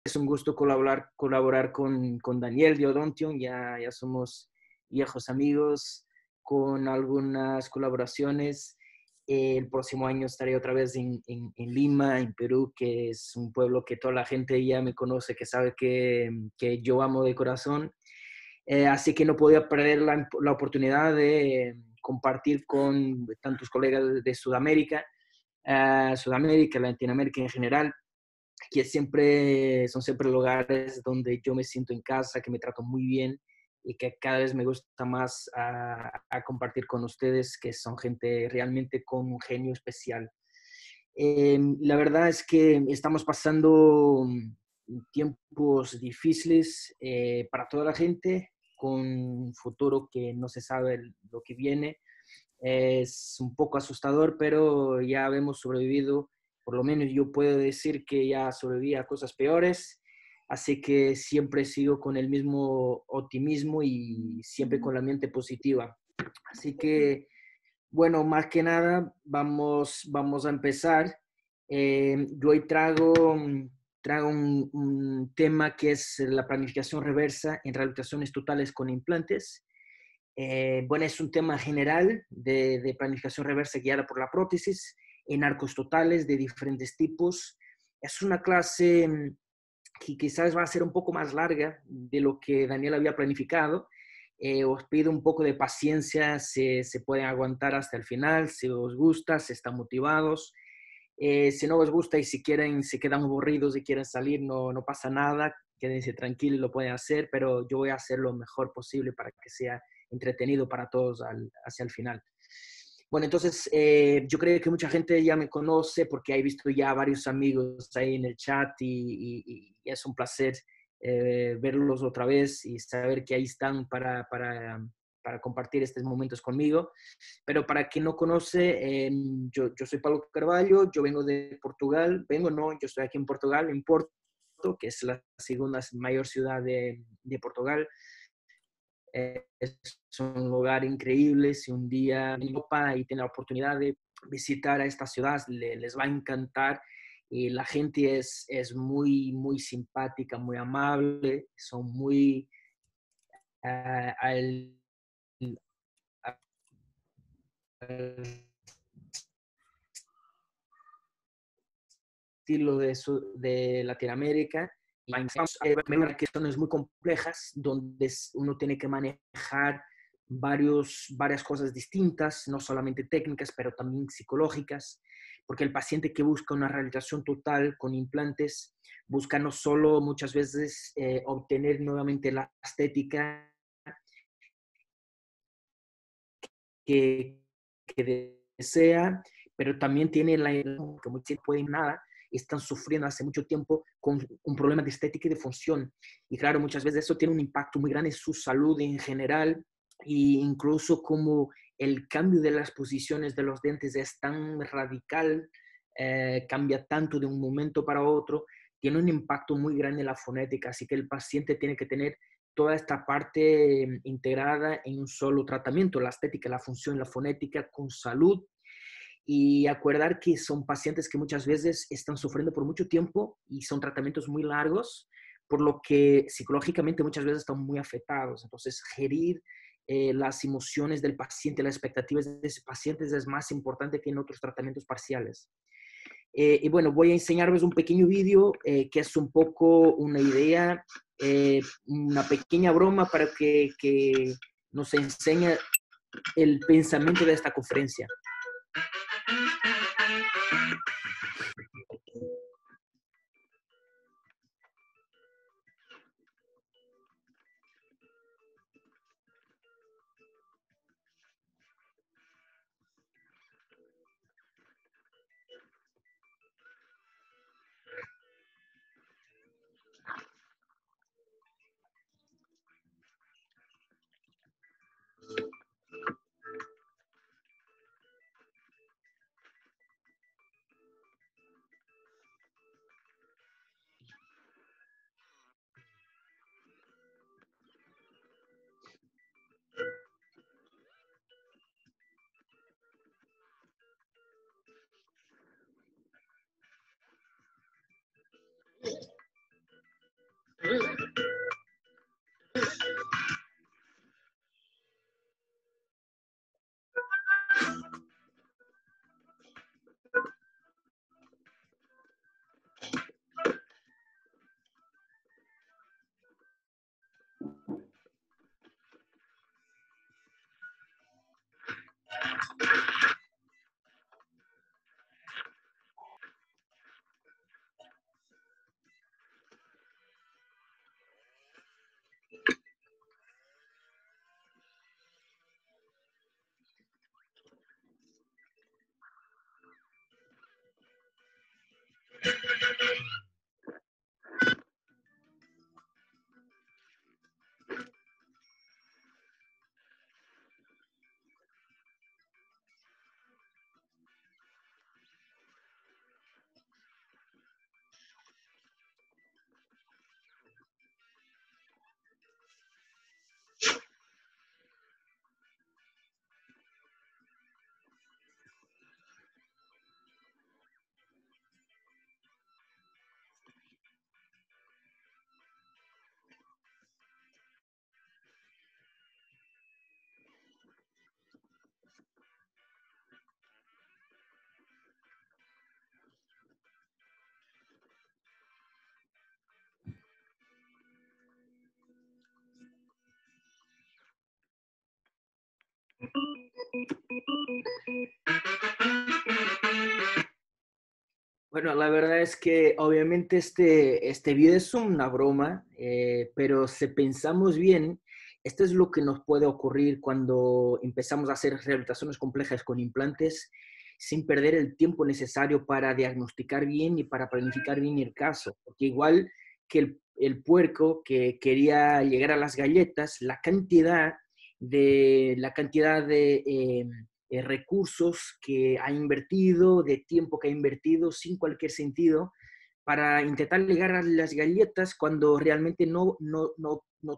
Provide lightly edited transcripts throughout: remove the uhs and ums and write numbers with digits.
es un gusto colaborar con Daniel de Odontion, ya somos viejos amigos con algunas colaboraciones. El próximo año estaré otra vez en Lima, en Perú, que es un pueblo que toda la gente ya me conoce, que sabe que yo amo de corazón. Así que no podía perder la oportunidad de compartir con tantos colegas de Sudamérica, Latinoamérica en general, que son siempre lugares donde yo me siento en casa, que me trato muy bien y que cada vez me gusta más a compartir con ustedes, que son gente realmente con un genio especial. La verdad es que estamos pasando tiempos difíciles para toda la gente, con un futuro que no se sabe lo que viene. Es un poco asustador, pero ya hemos sobrevivido. Por lo menos yo puedo decir que ya sobreviví a cosas peores, así que siempre sigo con el mismo optimismo y siempre con la mente positiva. Así que, bueno, más que nada, vamos a empezar. Yo hoy traigo un tema que es la planificación reversa en rehabilitaciones totales con implantes. Bueno, es un tema general de planificación reversa guiada por la prótesis en arcos totales de diferentes tipos. Es una clase que quizás va a ser un poco más larga de lo que Daniel había planificado. Os pido un poco de paciencia, se pueden aguantar hasta el final, si os gusta, si están motivados. Si no os gusta y si quieren, se quedan aburridos y quieren salir, no pasa nada, quédense tranquilos y lo pueden hacer, pero yo voy a hacer lo mejor posible para que sea entretenido para todos hacia el final. Bueno, entonces yo creo que mucha gente ya me conoce porque he visto ya varios amigos ahí en el chat y es un placer verlos otra vez y saber que ahí están para compartir estos momentos conmigo. Pero para quien no conoce, yo soy Pablo Carvalho, yo vengo de Portugal, yo estoy aquí en Portugal, en Porto, que es la segunda mayor ciudad de Portugal. Es un lugar increíble. Si un día en Europa y tienen la oportunidad de visitar a esta ciudad, les va a encantar. Y la gente es muy, muy simpática, muy amable, son muy al, al estilo de Latinoamérica. Cuestiones muy complejas donde uno tiene que manejar varias cosas distintas, no solamente técnicas, pero también psicológicas, porque el paciente que busca una rehabilitación total con implantes busca no solo muchas veces obtener nuevamente la estética que desea, pero también tiene que muchos pueden nada, están sufriendo hace mucho tiempo con un problema de estética y de función. Y claro, muchas veces eso tiene un impacto muy grande en su salud en general, e incluso como el cambio de las posiciones de los dientes es tan radical, cambia tanto de un momento para otro, tiene un impacto muy grande en la fonética, así que el paciente tiene que tener toda esta parte integrada en un solo tratamiento, la estética, la función, la fonética, con salud. Y acordar que son pacientes que muchas veces están sufriendo por mucho tiempo y son tratamientos muy largos, por lo que psicológicamente muchas veces están muy afectados. Entonces, gerir las emociones del paciente, las expectativas de ese paciente es más importante que en otros tratamientos parciales. Y bueno, voy a enseñarles un pequeño vídeo que es un poco una idea, una pequeña broma para que nos enseñe el pensamiento de esta conferencia. Bueno, la verdad es que obviamente este video es una broma, pero si pensamos bien, esto es lo que nos puede ocurrir cuando empezamos a hacer rehabilitaciones complejas con implantes sin perder el tiempo necesario para diagnosticar bien y para planificar bien el caso. Porque igual que el puerco que quería llegar a las galletas, la cantidad de recursos que ha invertido, de tiempo que ha invertido sin cualquier sentido para intentar llegar a las galletas cuando realmente no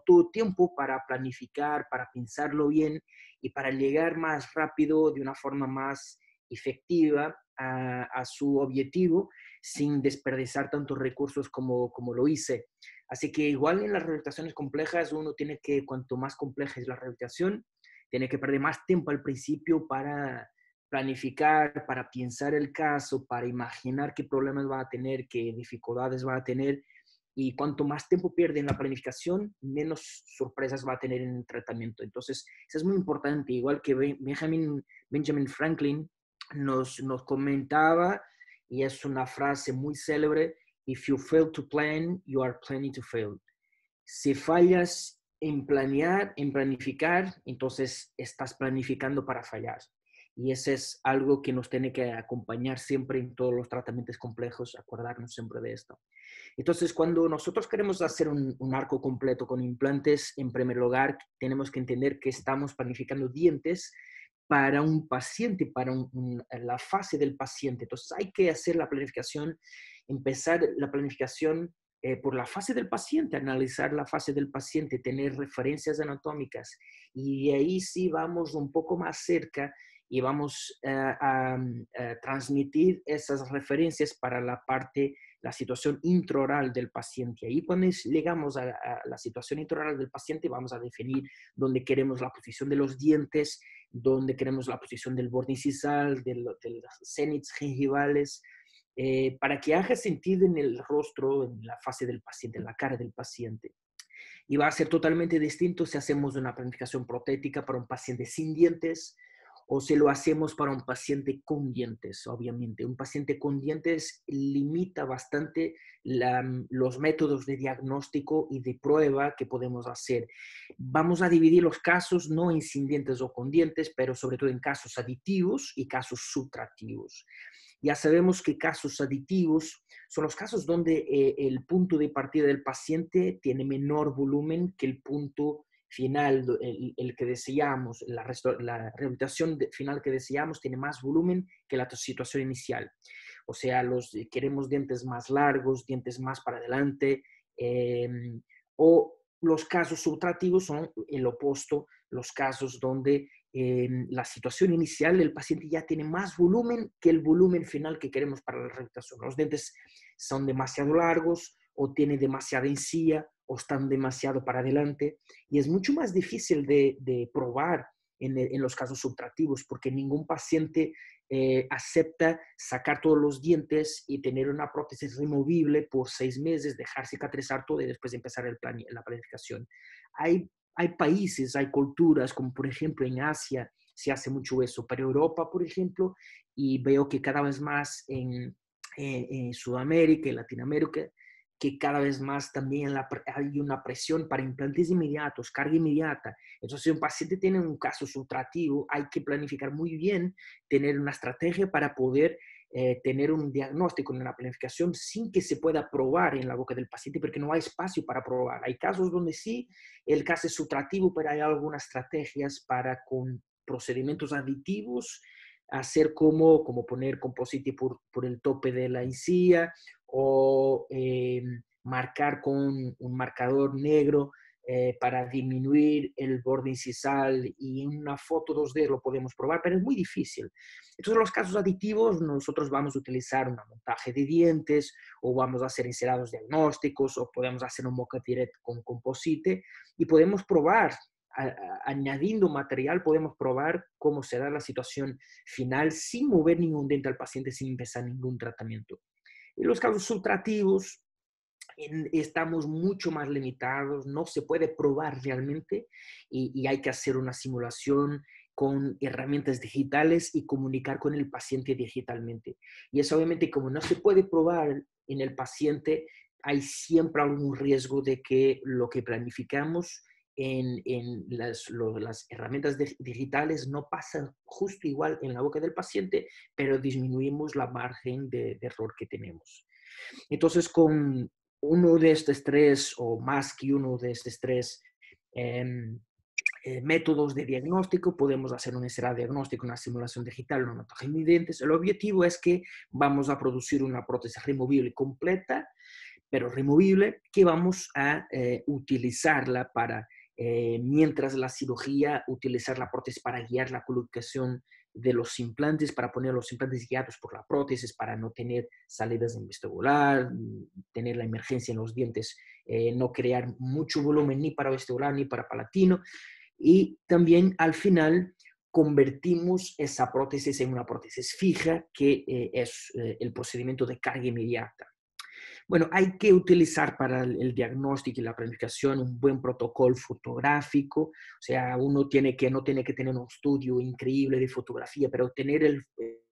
tuvo tiempo para planificar, para pensarlo bien y para llegar más rápido, de una forma más efectiva a su objetivo sin desperdiciar tantos recursos como lo hice. Así que igual en las rehabilitaciones complejas uno tiene que, cuanto más compleja es la rehabilitación, tiene que perder más tiempo al principio para planificar, para pensar el caso, para imaginar qué problemas va a tener, qué dificultades va a tener. Y cuanto más tiempo pierde en la planificación, menos sorpresas va a tener en el tratamiento. Entonces, eso es muy importante. Igual que Benjamin Franklin nos comentaba, y es una frase muy célebre: If you fail to plan, you are planning to fail. Si fallas en planear, en planificar, entonces estás planificando para fallar. Y ese es algo que nos tiene que acompañar siempre en todos los tratamientos complejos, acordarnos siempre de esto. Entonces, cuando nosotros queremos hacer un arco completo con implantes, en primer lugar, tenemos que entender que estamos planificando dientes para un paciente, para la fase del paciente. Entonces, hay que hacer la planificación, empezar la planificación por la fase del paciente, analizar la fase del paciente, tener referencias anatómicas, y de ahí sí vamos un poco más cerca y vamos a transmitir esas referencias para la situación intraoral del paciente. Ahí cuando llegamos a la situación intraoral del paciente, vamos a definir dónde queremos la posición de los dientes, dónde queremos la posición del borde incisal, de los cénits gingivales, para que haga sentido en el rostro, en la fase del paciente, en la cara del paciente. Y va a ser totalmente distinto si hacemos una planificación protética para un paciente sin dientes o si lo hacemos para un paciente con dientes. Obviamente, un paciente con dientes limita bastante los métodos de diagnóstico y de prueba que podemos hacer. Vamos a dividir los casos no en sin dientes o con dientes, pero sobre todo en casos aditivos y casos subtractivos. Ya sabemos que casos aditivos son los casos donde el punto de partida del paciente tiene menor volumen que el punto final, el que deseamos. La rehabilitación final que deseamos tiene más volumen que la situación inicial. O sea, queremos dientes más largos, dientes más para adelante, eh, o los casos subtractivos son el opuesto, los casos donde la situación inicial del paciente ya tiene más volumen que el volumen final que queremos para la rehabilitación. Los dientes son demasiado largos o tienen demasiada encía o están demasiado para adelante, y es mucho más difícil de probar en los casos subtractivos porque ningún paciente acepta sacar todos los dientes y tener una prótesis removible por 6 meses, dejar cicatrizar todo y después empezar la planificación. Hay países, hay culturas, como por ejemplo en Asia se hace mucho eso, pero Europa, por ejemplo, y veo que cada vez más en Sudamérica y Latinoamérica, que cada vez más también hay una presión para implantes inmediatos, carga inmediata. Entonces, si un paciente tiene un caso sutractivo, hay que planificar muy bien, tener una estrategia para poder tener un diagnóstico, una planificación sin que se pueda probar en la boca del paciente, porque no hay espacio para probar. Hay casos donde sí, el caso es sutractivo, pero hay algunas estrategias para con procedimientos aditivos hacer como poner composite por el tope de la encía o marcar con un marcador negro para disminuir el borde incisal, y en una foto 2D lo podemos probar, pero es muy difícil. Entonces, en los casos aditivos, nosotros vamos a utilizar un montaje de dientes, o vamos a hacer encerados diagnósticos, o podemos hacer un mock-up direct con composite, y podemos probar, añadiendo material, podemos probar cómo será la situación final sin mover ningún diente al paciente, sin empezar ningún tratamiento. En los casos subtrativos, estamos mucho más limitados, no se puede probar realmente, y hay que hacer una simulación con herramientas digitales y comunicar con el paciente digitalmente. Y eso obviamente, como no se puede probar en el paciente, hay siempre algún riesgo de que lo que planificamos en las herramientas digitales no pasa justo igual en la boca del paciente, pero disminuimos la margen de error que tenemos. Entonces, con uno de estos tres, o más que uno de estos tres eh, métodos de diagnóstico, podemos hacer un encerado diagnóstico, una simulación digital, una montaje de dientes. El objetivo es que vamos a producir una prótesis removible completa, pero removible, que vamos a utilizarla para, mientras la cirugía, utilizar la prótesis para guiar la colocación de los implantes, para poner los implantes guiados por la prótesis, para no tener salidas en vestibular, tener la emergencia en los dientes, no crear mucho volumen ni para vestibular ni para palatino. Y también al final convertimos esa prótesis en una prótesis fija, que es el procedimiento de carga inmediata. Bueno, hay que utilizar para el diagnóstico y la planificación un buen protocolo fotográfico. O sea, uno no tiene que tener un estudio increíble de fotografía, pero tener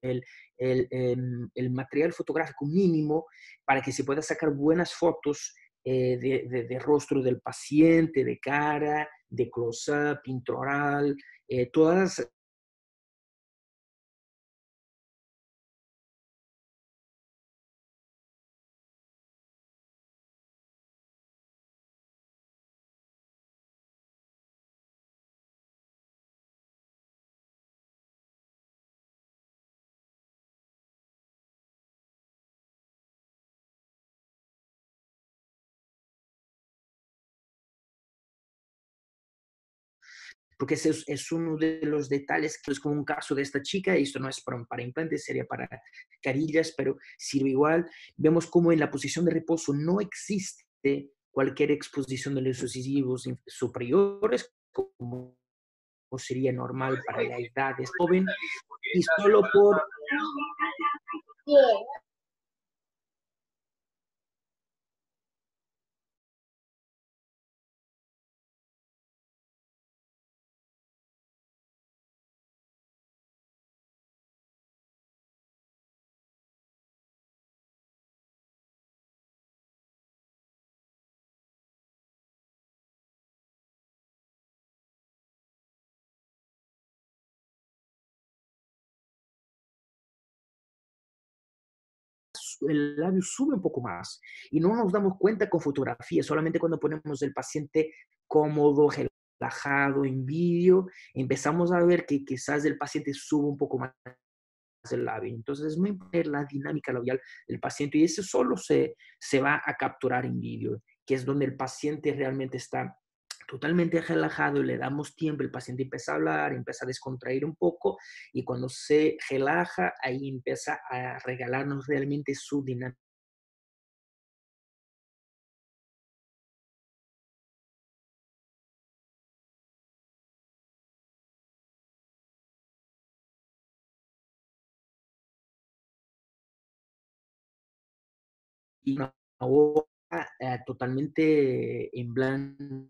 el material fotográfico mínimo para que se pueda sacar buenas fotos de rostro del paciente, de cara, de close-up, intraoral, todas. Porque ese es uno de los detalles, que es como un caso de esta chica. Esto no es para implantes, sería para carillas, pero sirve igual. Vemos como en la posición de reposo no existe cualquier exposición de los incisivos superiores, como sería normal para la edad de joven, y solo por. El labio sube un poco más, y no nos damos cuenta con fotografía, solamente cuando ponemos el paciente cómodo, relajado, en vídeo, empezamos a ver que quizás el paciente sube un poco más el labio. Entonces es muy importante la dinámica labial del paciente, y eso solo se va a capturar en vídeo, que es donde el paciente realmente está totalmente relajado, y le damos tiempo, el paciente empieza a hablar, empieza a descontraer un poco, y cuando se relaja, ahí empieza a regalarnos realmente su dinámica. Y una boca totalmente en blanco.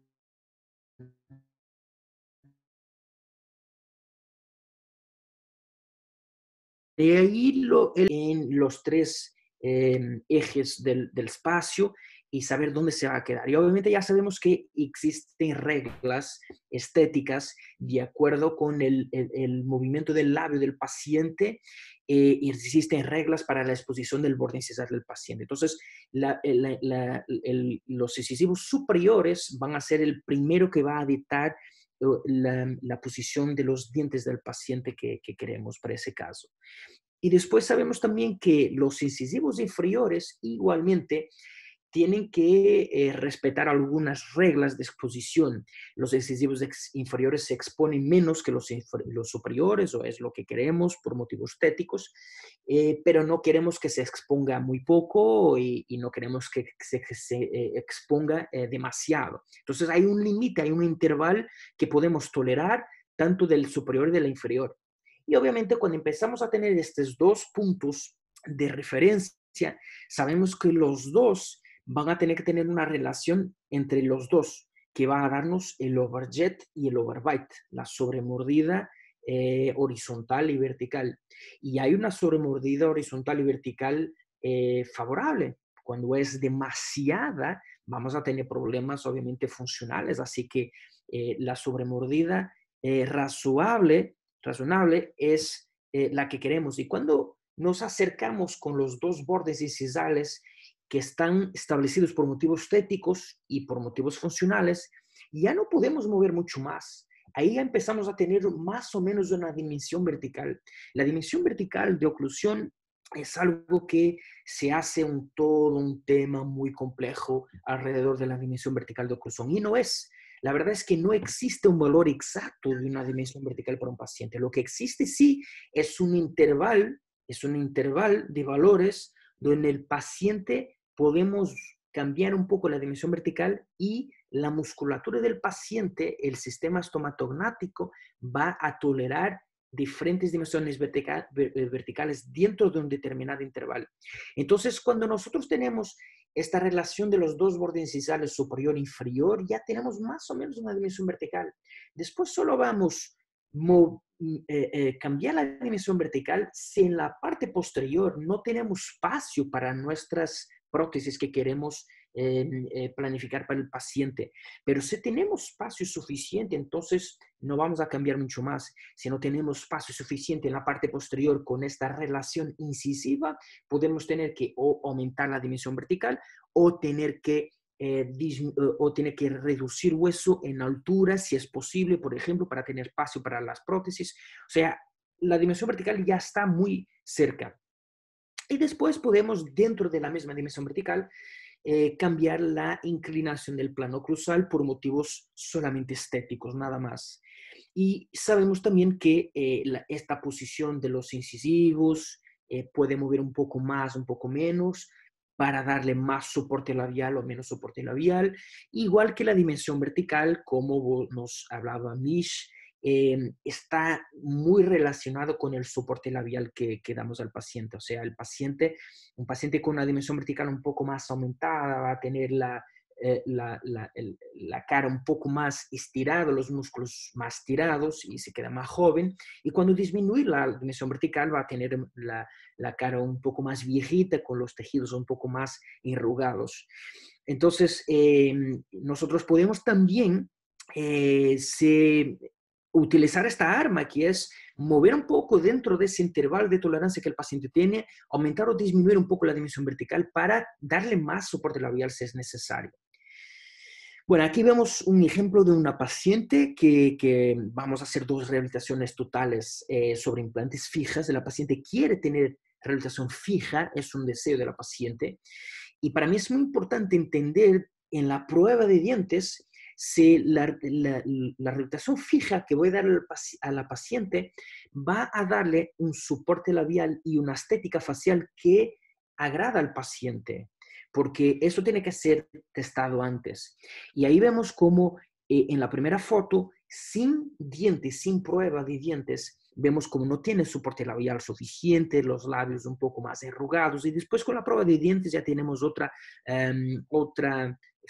De ahí en los tres ejes del espacio, y saber dónde se va a quedar. Y obviamente ya sabemos que existen reglas estéticas de acuerdo con el movimiento del labio del paciente, y existen reglas para la exposición del borde incisal del paciente. Entonces, los incisivos superiores van a ser el primero que va a dictar la posición de los dientes del paciente que queremos para ese caso. Y después sabemos también que los incisivos inferiores igualmente tienen que respetar algunas reglas de exposición. Los incisivos inferiores se exponen menos que los superiores, o es lo que queremos por motivos estéticos, pero no queremos que se exponga muy poco y no queremos que se exponga demasiado. Entonces hay un límite, hay un intervalo que podemos tolerar tanto del superior y de la inferior. Y obviamente cuando empezamos a tener estos dos puntos de referencia, sabemos que los dos van a tener que tener una relación entre los dos, que va a darnos el overjet y el overbite, la sobremordida horizontal y vertical. Y hay una sobremordida horizontal y vertical favorable. Cuando es demasiada, vamos a tener problemas obviamente funcionales. Así que la sobremordida razonable es la que queremos. Y cuando nos acercamos con los dos bordes incisales que están establecidos por motivos estéticos y por motivos funcionales, ya no podemos mover mucho más. Ahí ya empezamos a tener más o menos una dimensión vertical. La dimensión vertical de oclusión es algo que se hace todo un tema muy complejo alrededor de la dimensión vertical de oclusión. Y no es. La verdad es que no existe un valor exacto de una dimensión vertical para un paciente. Lo que existe sí es un intervalo de valores donde el paciente podemos cambiar un poco la dimensión vertical y la musculatura del paciente, el sistema estomatognático, va a tolerar diferentes dimensiones verticales dentro de un determinado intervalo. Entonces, cuando nosotros tenemos esta relación de los dos bordes incisales superior e inferior, ya tenemos más o menos una dimensión vertical. Después solo vamos cambiar la dimensión vertical si en la parte posterior no tenemos espacio para nuestras prótesis que queremos planificar para el paciente. Pero si tenemos espacio suficiente, entonces no vamos a cambiar mucho más. Si no tenemos espacio suficiente en la parte posterior con esta relación incisiva, podemos tener que o aumentar la dimensión vertical o tener que reducir hueso en altura, si es posible, por ejemplo, para tener espacio para las prótesis. O sea, la dimensión vertical ya está muy cerca. Y después podemos, dentro de la misma dimensión vertical, cambiar la inclinación del plano oclusal por motivos solamente estéticos, nada más. Y sabemos también que esta posición de los incisivos puede mover un poco más, un poco menos, para darle más soporte labial o menos soporte labial, igual que la dimensión vertical, como nos hablaba Mish, está muy relacionado con el soporte labial que damos al paciente. O sea, un paciente con una dimensión vertical un poco más aumentada va a tener la cara un poco más estirada, los músculos más tirados y se queda más joven. Y cuando disminuye la dimensión vertical va a tener la cara un poco más viejita, con los tejidos un poco más enrugados. Entonces, nosotros podemos también utilizar esta arma, que es mover un poco dentro de ese intervalo de tolerancia que el paciente tiene, aumentar o disminuir un poco la dimensión vertical para darle más soporte labial si es necesario. Bueno, aquí vemos un ejemplo de una paciente que vamos a hacer dos rehabilitaciones totales sobre implantes fijas. La paciente quiere tener rehabilitación fija, es un deseo de la paciente. Y para mí es muy importante entender en la prueba de dientes si la rehabilitación fija que voy a dar a la paciente va a darle un soporte labial y una estética facial que agrada al paciente, porque eso tiene que ser testado antes. Y ahí vemos cómo en la primera foto, sin dientes, sin prueba de dientes, vemos como no tiene soporte labial suficiente, los labios un poco más arrugados, y después con la prueba de dientes ya tenemos otra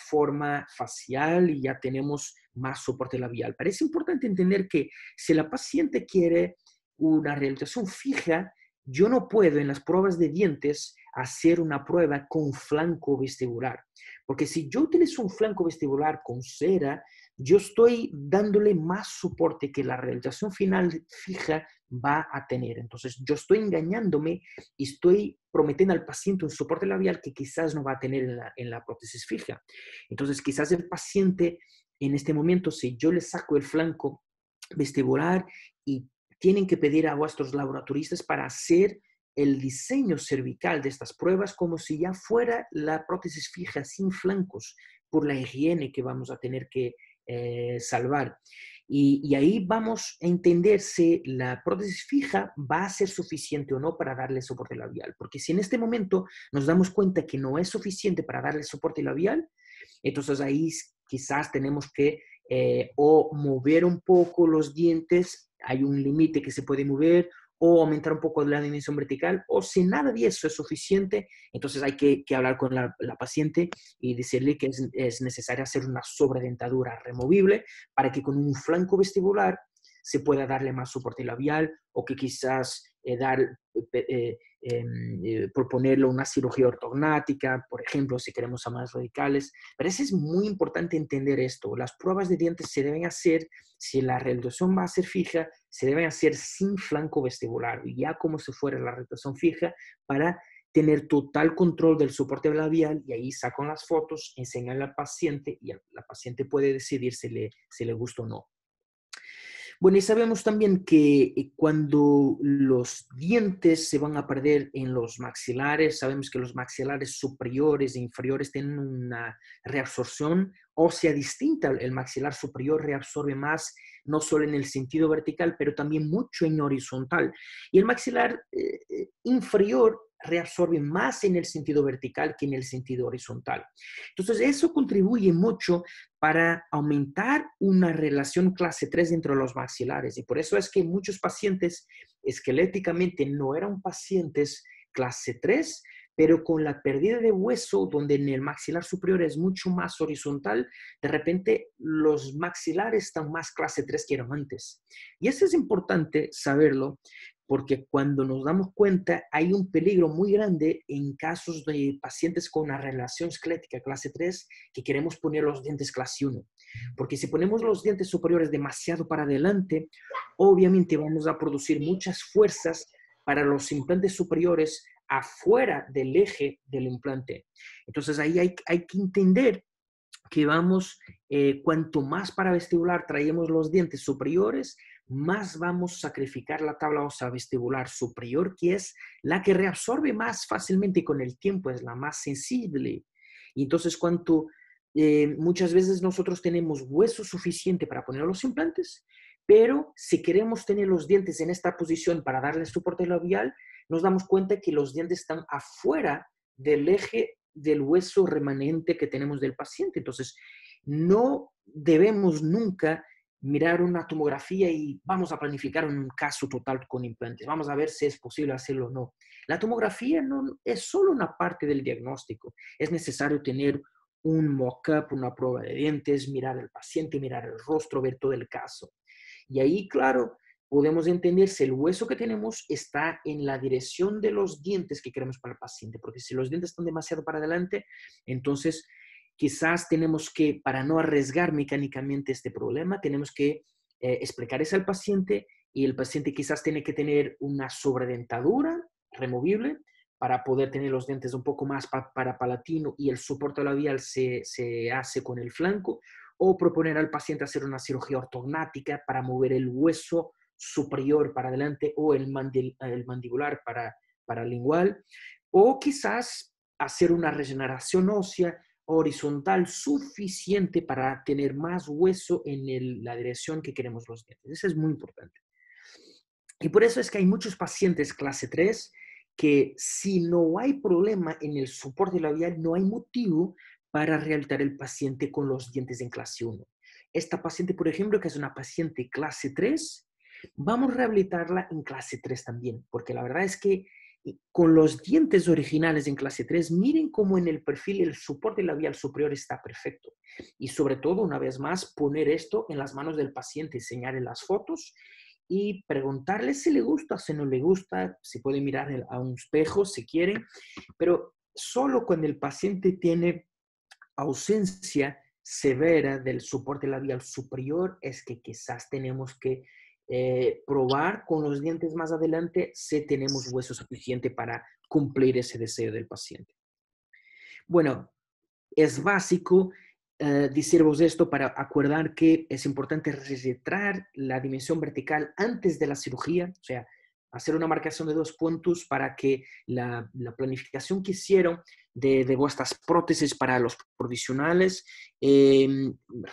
forma facial y ya tenemos más soporte labial. Parece importante entender que si la paciente quiere una rehabilitación fija, yo no puedo en las pruebas de dientes hacer una prueba con flanco vestibular, Porque si yo utilizo un flanco vestibular con cera, yo estoy dándole más soporte que la realización final fija va a tener. Entonces, yo estoy engañándome y estoy prometiendo al paciente un soporte labial que quizás no va a tener en la prótesis fija. Entonces, quizás el paciente en este momento, si yo le saco el flanco vestibular y tienen que pedir a vuestros laboratoristas para hacer el diseño cervical de estas pruebas como si ya fuera la prótesis fija sin flancos por la higiene que vamos a tener que salvar. Y ahí vamos a entender si la prótesis fija va a ser suficiente o no para darle soporte labial. Porque si en este momento nos damos cuenta que no es suficiente para darle soporte labial, entonces ahí quizás tenemos que o mover un poco los dientes, hay un límite que se puede mover, o aumentar un poco la dimensión vertical, o si nada de eso es suficiente, entonces hay que hablar con la paciente y decirle que es necesario hacer una sobredentadura removible para que con un flanco vestibular se pueda darle más soporte labial o que quizás proponerle una cirugía ortognática, por ejemplo, si queremos a más radicales. Pero eso es muy importante entender esto. Las pruebas de dientes se deben hacer, si la realización va a ser fija, se deben hacer sin flanco vestibular, ya como si fuera la realización fija, para tener total control del soporte labial y ahí sacan las fotos, enseñan al paciente y la paciente puede decidir si le gusta o no. Bueno, y sabemos también que cuando los dientes se van a perder en los maxilares, sabemos que los maxilares superiores e inferiores tienen una reabsorción ósea distinta. El maxilar superior reabsorbe más, no solo en el sentido vertical, pero también mucho en horizontal. Y el maxilar inferior reabsorbe más en el sentido vertical que en el sentido horizontal. Entonces, eso contribuye mucho para aumentar una relación clase 3 entre los maxilares. Y por eso es que muchos pacientes esqueléticamente no eran pacientes clase 3, pero con la pérdida de hueso, donde en el maxilar superior es mucho más horizontal, de repente los maxilares están más clase 3 que eran antes. Y eso es importante saberlo, porque cuando nos damos cuenta hay un peligro muy grande en casos de pacientes con una relación esquelética clase 3 que queremos poner los dientes clase 1. Porque si ponemos los dientes superiores demasiado para adelante, obviamente vamos a producir muchas fuerzas para los implantes superiores afuera del eje del implante. Entonces ahí hay que entender que vamos, cuanto más para vestibular traemos los dientes superiores, más vamos a sacrificar la tabla ósea vestibular superior, que es la que reabsorbe más fácilmente con el tiempo, es la más sensible. Y entonces, muchas veces nosotros tenemos hueso suficiente para poner los implantes, pero si queremos tener los dientes en esta posición para darle soporte labial, nos damos cuenta que los dientes están afuera del eje del hueso remanente que tenemos del paciente. Entonces, no debemos nunca mirar una tomografía y vamos a planificar un caso total con implantes. Vamos a ver si es posible hacerlo o no. La tomografía no es solo una parte del diagnóstico. Es necesario tener un mock-up, una prueba de dientes, mirar al paciente, mirar el rostro, ver todo el caso. Y ahí, claro, podemos entender si el hueso que tenemos está en la dirección de los dientes que queremos para el paciente, porque si los dientes están demasiado para adelante, entonces quizás tenemos que, para no arriesgar mecánicamente este problema, tenemos que explicar eso al paciente y el paciente quizás tiene que tener una sobredentadura removible para poder tener los dientes un poco más para palatino y el soporte labial se hace con el flanco, o proponer al paciente hacer una cirugía ortognática para mover el hueso superior para adelante o el mandibular para lingual, o quizás hacer una regeneración ósea horizontal suficiente para tener más hueso en la dirección que queremos los dientes. Eso es muy importante. Y por eso es que hay muchos pacientes clase 3 que si no hay problema en el soporte labial, no hay motivo para rehabilitar el paciente con los dientes en clase 1. Esta paciente, por ejemplo, que es una paciente clase 3, vamos a rehabilitarla en clase 3 también, porque la verdad es que con los dientes originales en clase 3, miren cómo en el perfil el soporte labial superior está perfecto. Y sobre todo, una vez más, poner esto en las manos del paciente, enseñarle las fotos y preguntarle si le gusta, si no le gusta, si puede mirar a un espejo si quiere, pero solo cuando el paciente tiene ausencia severa del soporte labial superior es que quizás tenemos que probar con los dientes más adelante si tenemos hueso suficiente para cumplir ese deseo del paciente. Bueno, es básico deciros esto para acordar que es importante registrar la dimensión vertical antes de la cirugía, o sea, hacer una marcación de 2 puntos para que la planificación que hicieron de vuestras prótesis para los provisionales,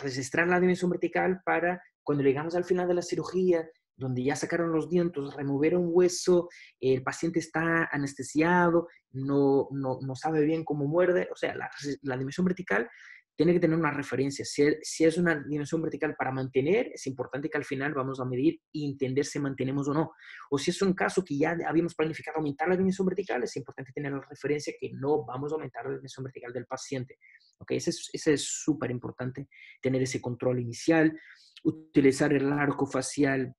registrar la dimensión vertical para cuando llegamos al final de la cirugía, donde ya sacaron los dientes, removieron hueso, el paciente está anestesiado, no sabe bien cómo muerde, o sea, la dimensión vertical tiene que tener una referencia. Si es una dimensión vertical para mantener, es importante que al final vamos a medir y entender si mantenemos o no. O si es un caso que ya habíamos planificado aumentar la dimensión vertical, es importante tener la referencia que no vamos a aumentar la dimensión vertical del paciente. ¿Okay? Ese es súper importante, tener ese control inicial, utilizar el arco facial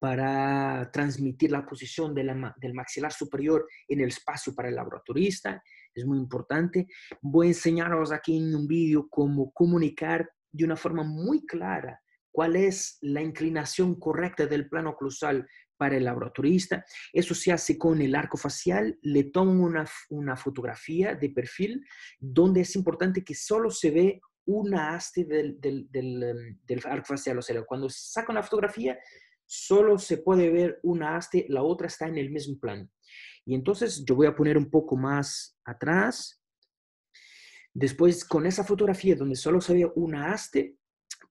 para transmitir la posición del maxilar superior en el espacio para el laboratorista. Es muy importante. Voy a enseñaros aquí en un vídeo cómo comunicar de una forma muy clara cuál es la inclinación correcta del plano oclusal para el laboratorista. Eso se hace con el arco facial. Le tomo una fotografía de perfil donde es importante que solo se ve una haste del arco facial. O sea, cuando saca una fotografía, solo se puede ver una haste, la otra está en el mismo plano. Y entonces yo voy a poner un poco más atrás. Después, con esa fotografía donde solo se ve una haste,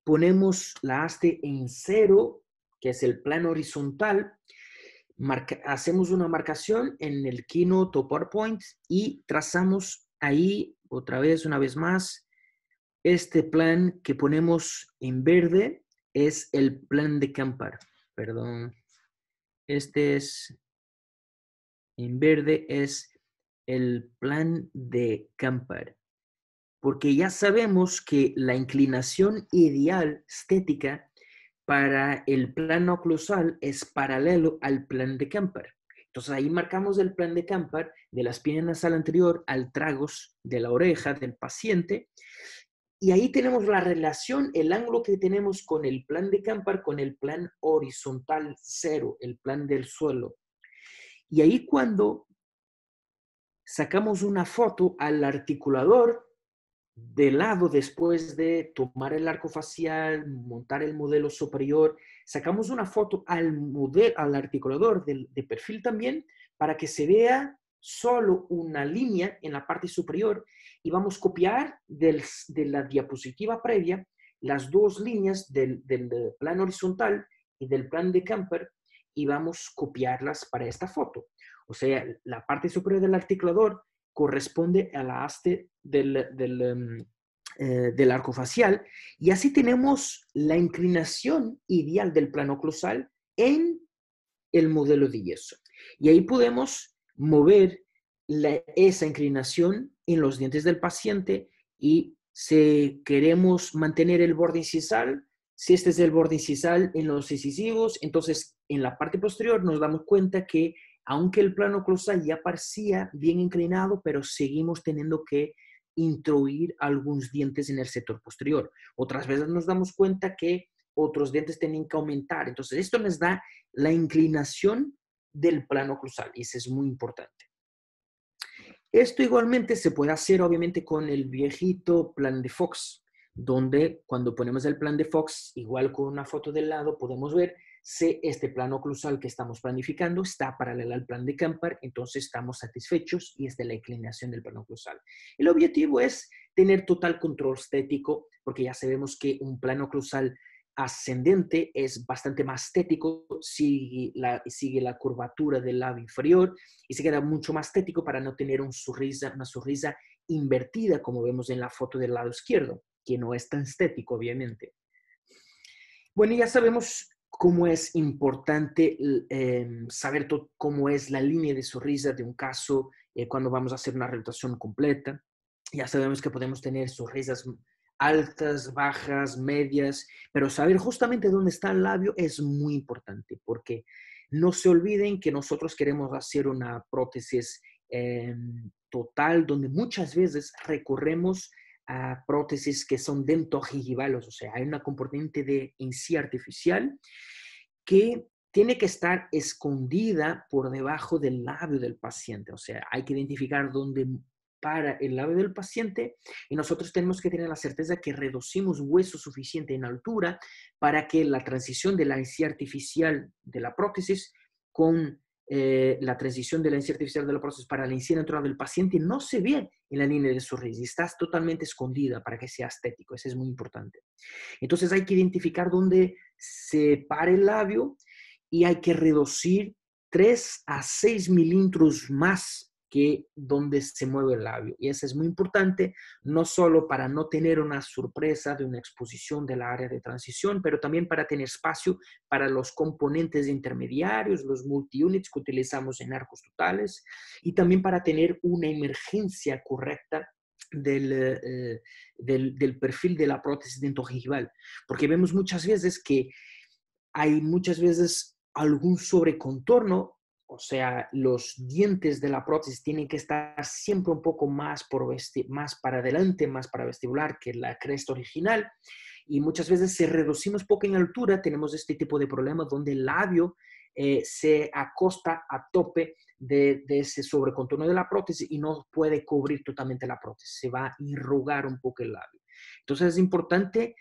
ponemos la haste en 0, que es el plano horizontal. Hacemos una marcación en el Keynote o PowerPoint y trazamos ahí, otra vez, una vez más, este plan que ponemos en verde es el plan de Campar. Perdón. Este es en verde, es el plan de Campar. Porque ya sabemos que la inclinación ideal estética para el plano oclusal es paralelo al plan de Campar. Entonces ahí marcamos el plan de Campar de la espina nasal anterior al tragus de la oreja del paciente. Y ahí tenemos la relación, el ángulo que tenemos con el plan de Campar con el plan horizontal 0, el plan del suelo. Y ahí cuando sacamos una foto al articulador de lado después de tomar el arco facial, montar el modelo superior, sacamos una foto al articulador de perfil también para que se vea solo una línea en la parte superior y vamos a copiar de la diapositiva previa las 2 líneas del plano horizontal y del plan de Campar y vamos a copiarlas para esta foto. O sea, la parte superior del articulador corresponde a la haste del arco facial y así tenemos la inclinación ideal del plano oclusal en el modelo de yeso. Y ahí podemos mover esa inclinación en los dientes del paciente y si queremos mantener el borde incisal, si este es el borde incisal en los incisivos, entonces en la parte posterior nos damos cuenta que aunque el plano oclusal ya parecía bien inclinado, pero seguimos teniendo que introducir algunos dientes en el sector posterior. Otras veces nos damos cuenta que otros dientes tienen que aumentar. Entonces, esto nos da la inclinación del plano oclusal y eso es muy importante. Esto igualmente se puede hacer obviamente con el viejito plan de Fox, donde cuando ponemos el plan de Fox, igual con una foto del lado, podemos ver si este plano oclusal que estamos planificando está paralelo al plan de Campar, entonces estamos satisfechos y esta es la inclinación del plano oclusal. El objetivo es tener total control estético, porque ya sabemos que un plano oclusal ascendente es bastante más estético, sigue la curvatura del labio inferior y se queda mucho más estético para no tener una sonrisa invertida como vemos en la foto del lado izquierdo, que no es tan estético, obviamente. Bueno, ya sabemos cómo es importante saber cómo es la línea de sonrisa de un caso cuando vamos a hacer una rehabilitación completa. Ya sabemos que podemos tener sonrisas altas, bajas, medias, pero saber justamente dónde está el labio es muy importante porque no se olviden que nosotros queremos hacer una prótesis total donde muchas veces recorremos a prótesis que son dentogingivales, o sea, hay una componente de encía artificial que tiene que estar escondida por debajo del labio del paciente. O sea, hay que identificar dónde para el labio del paciente y nosotros tenemos que tener la certeza que reducimos hueso suficiente en altura para que la transición de la encía artificial de la prótesis con la transición de la encía artificial de la prótesis para la encía natural del paciente no se ve en la línea de sonrisa y está totalmente escondida para que sea estético. Eso es muy importante. Entonces hay que identificar dónde se para el labio y hay que reducir 3 a 6 milímetros más que donde se mueve el labio. Y eso es muy importante, no solo para no tener una sorpresa de una exposición del área de transición, pero también para tener espacio para los componentes intermediarios, los multi-units que utilizamos en arcos totales, y también para tener una emergencia correcta del perfil de la prótesis dentogingival. Porque vemos muchas veces que hay muchas veces algún sobrecontorno, o sea, los dientes de la prótesis tienen que estar siempre un poco más, más para adelante, más para vestibular que la cresta original. Y muchas veces si reducimos poco en altura, tenemos este tipo de problemas donde el labio se acosta a tope de ese sobrecontorno de la prótesis y no puede cubrir totalmente la prótesis. Se va a irrugar un poco el labio. Entonces es importante,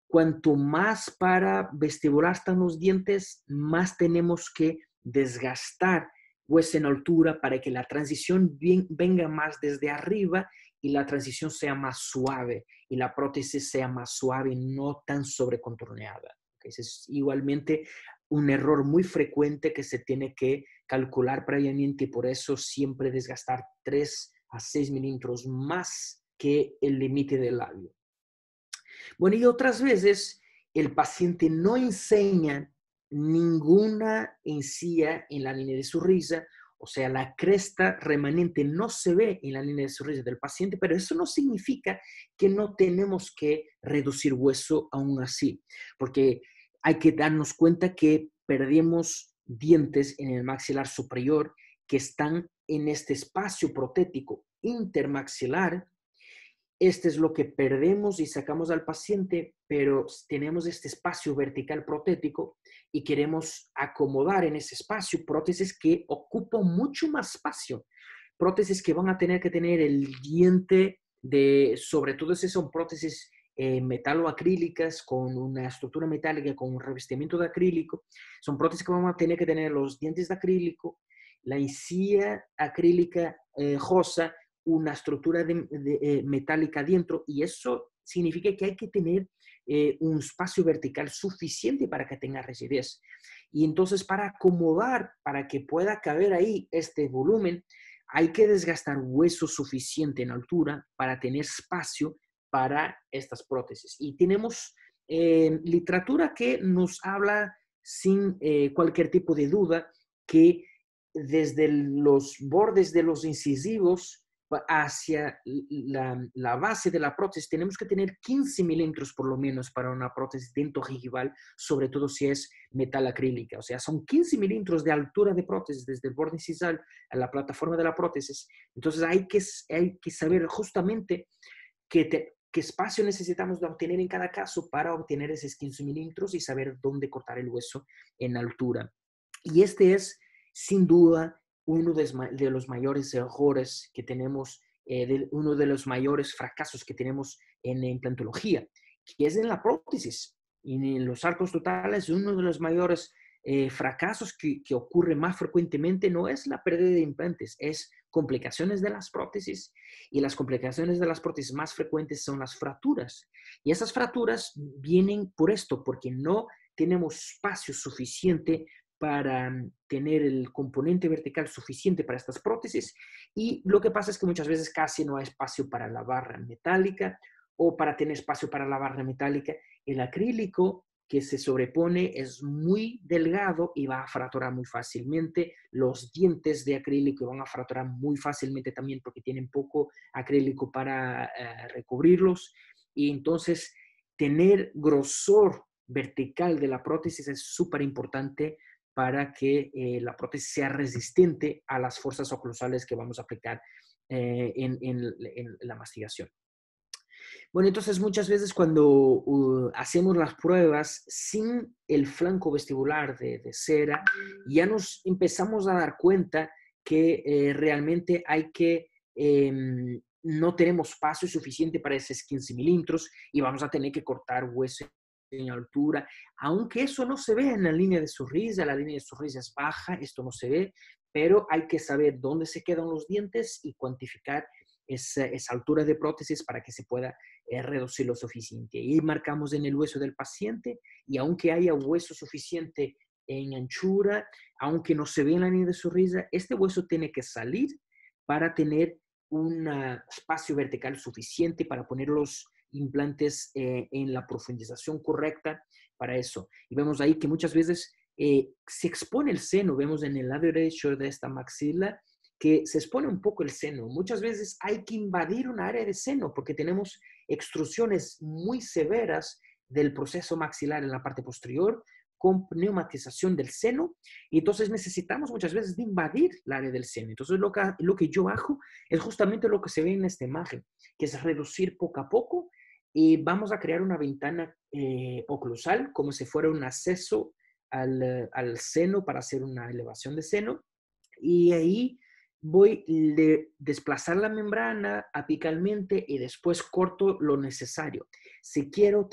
cuanto más para vestibular están los dientes, más tenemos que desgastar hueso en altura para que la transición venga más desde arriba y la transición sea más suave y la prótesis sea más suave y no tan sobrecontorneada. Ese es igualmente un error muy frecuente que se tiene que calcular previamente y por eso siempre desgastar 3 a 6 milímetros más que el límite del labio. Bueno, y otras veces el paciente no enseña ninguna encía en la línea de sonrisa, o sea, la cresta remanente no se ve en la línea de sonrisa del paciente, pero eso no significa que no tenemos que reducir hueso aún así, porque hay que darnos cuenta que perdemos dientes en el maxilar superior que están en este espacio protético intermaxilar. Este es lo que perdemos y sacamos al paciente, pero tenemos este espacio vertical protético y queremos acomodar en ese espacio prótesis que ocupan mucho más espacio. Prótesis que van a tener que tener el diente de, sobre todo si son prótesis metaloacrílicas con una estructura metálica, con un revestimiento de acrílico. Son prótesis que van a tener que tener los dientes de acrílico, la encía acrílica rosa, una estructura metálica dentro y eso significa que hay que tener un espacio vertical suficiente para que tenga rigidez. Y entonces para acomodar, para que pueda caber ahí este volumen, hay que desgastar hueso suficiente en altura para tener espacio para estas prótesis. Y tenemos literatura que nos habla sin cualquier tipo de duda que desde los bordes de los incisivos hacia la base de la prótesis tenemos que tener 15 milímetros por lo menos para una prótesis dentogingival, sobre todo si es metal acrílica. O sea, son 15 milímetros de altura de prótesis desde el borde incisal a la plataforma de la prótesis. Entonces hay que saber justamente qué espacio necesitamos de obtener en cada caso para obtener esos 15 milímetros y saber dónde cortar el hueso en altura. Y este es, sin duda, uno de los mayores errores que tenemos, uno de los mayores fracasos que tenemos en la implantología, que es en la prótesis. Y en los arcos totales, uno de los mayores fracasos que ocurre más frecuentemente no es la pérdida de implantes, es complicaciones de las prótesis. Y las complicaciones de las prótesis más frecuentes son las fracturas. Y esas fracturas vienen por esto, porque no tenemos espacio suficiente para tener el componente vertical suficiente para estas prótesis y lo que pasa es que muchas veces casi no hay espacio para la barra metálica o para tener espacio para la barra metálica. El acrílico que se sobrepone es muy delgado y va a fracturar muy fácilmente. Los dientes de acrílico van a fracturar muy fácilmente también porque tienen poco acrílico para recubrirlos y entonces tener grosor vertical de la prótesis es súper importante para que la prótesis sea resistente a las fuerzas oclusales que vamos a aplicar en la mastigación. Bueno, entonces muchas veces cuando hacemos las pruebas sin el flanco vestibular de cera, ya nos empezamos a dar cuenta que realmente hay que, no tenemos espacio suficiente para esos 15 milímetros y vamos a tener que cortar hueso en altura, aunque eso no se ve en la línea de sonrisa es baja, esto no se ve, pero hay que saber dónde se quedan los dientes y cuantificar esa altura de prótesis para que se pueda reducir lo suficiente. Y marcamos en el hueso del paciente y aunque haya hueso suficiente en anchura, aunque no se ve en la línea de sonrisa, este hueso tiene que salir para tener un espacio vertical suficiente para poner los implantes en la profundización correcta para eso. Y vemos ahí que muchas veces se expone el seno, vemos en el lado derecho de esta maxila que se expone un poco el seno. Muchas veces hay que invadir un área de seno porque tenemos extrusiones muy severas del proceso maxilar en la parte posterior con pneumatización del seno y entonces necesitamos muchas veces de invadir el área del seno. Entonces lo que yo hago es justamente lo que se ve en esta imagen, que es reducir poco a poco y vamos a crear una ventana oclusal como si fuera un acceso al seno para hacer una elevación de seno y ahí voy a desplazar la membrana apicalmente y después corto lo necesario. Si quiero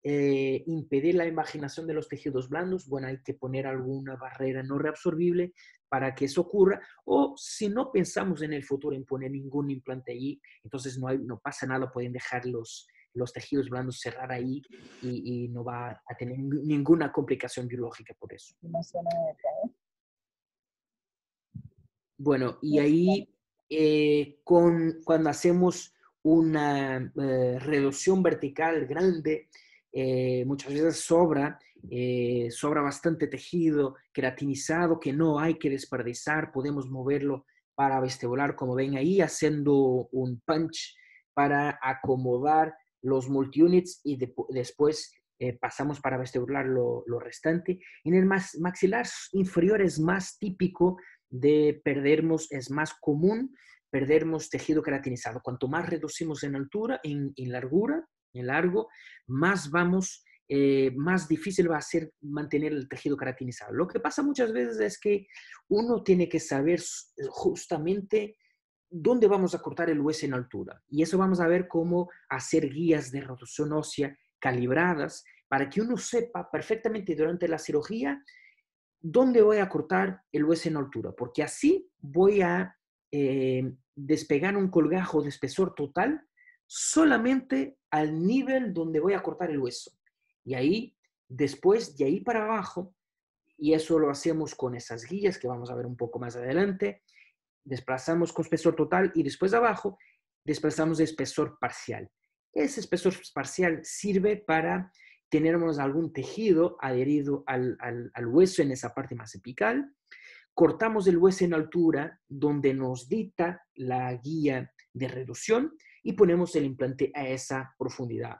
impedir la imaginación de los tejidos blandos, bueno, hay que poner alguna barrera no reabsorbible para que eso ocurra, o si no pensamos en el futuro en poner ningún implante allí, entonces no pasa nada, pueden dejar los tejidos blandos cerrar ahí y no va a tener ninguna complicación biológica por eso. Bueno, y ahí cuando hacemos una reducción vertical grande, muchas veces sobra bastante tejido queratinizado que no hay que desperdiciar, podemos moverlo para vestibular, como ven ahí, haciendo un punch para acomodar los multiunits y después pasamos para vestibular lo restante. En el maxilar inferior es más típico de perdermos, es más común perdermos tejido queratinizado. Cuanto más reducimos en altura, en largura, en largo, más más difícil va a ser mantener el tejido queratinizado. Lo que pasa muchas veces es que uno tiene que saber justamente dónde vamos a cortar el hueso en altura. Y eso vamos a ver cómo hacer guías de reducción ósea calibradas para que uno sepa perfectamente durante la cirugía dónde voy a cortar el hueso en altura, porque así voy a despegar un colgajo de espesor total solamente al nivel donde voy a cortar el hueso. Y ahí, después, de ahí para abajo, y eso lo hacemos con esas guías que vamos a ver un poco más adelante, desplazamos con espesor total y después de abajo desplazamos de espesor parcial. Ese espesor parcial sirve para tener algún tejido adherido al hueso en esa parte más apical. Cortamos el hueso en altura donde nos dicta la guía de reducción y ponemos el implante a esa profundidad.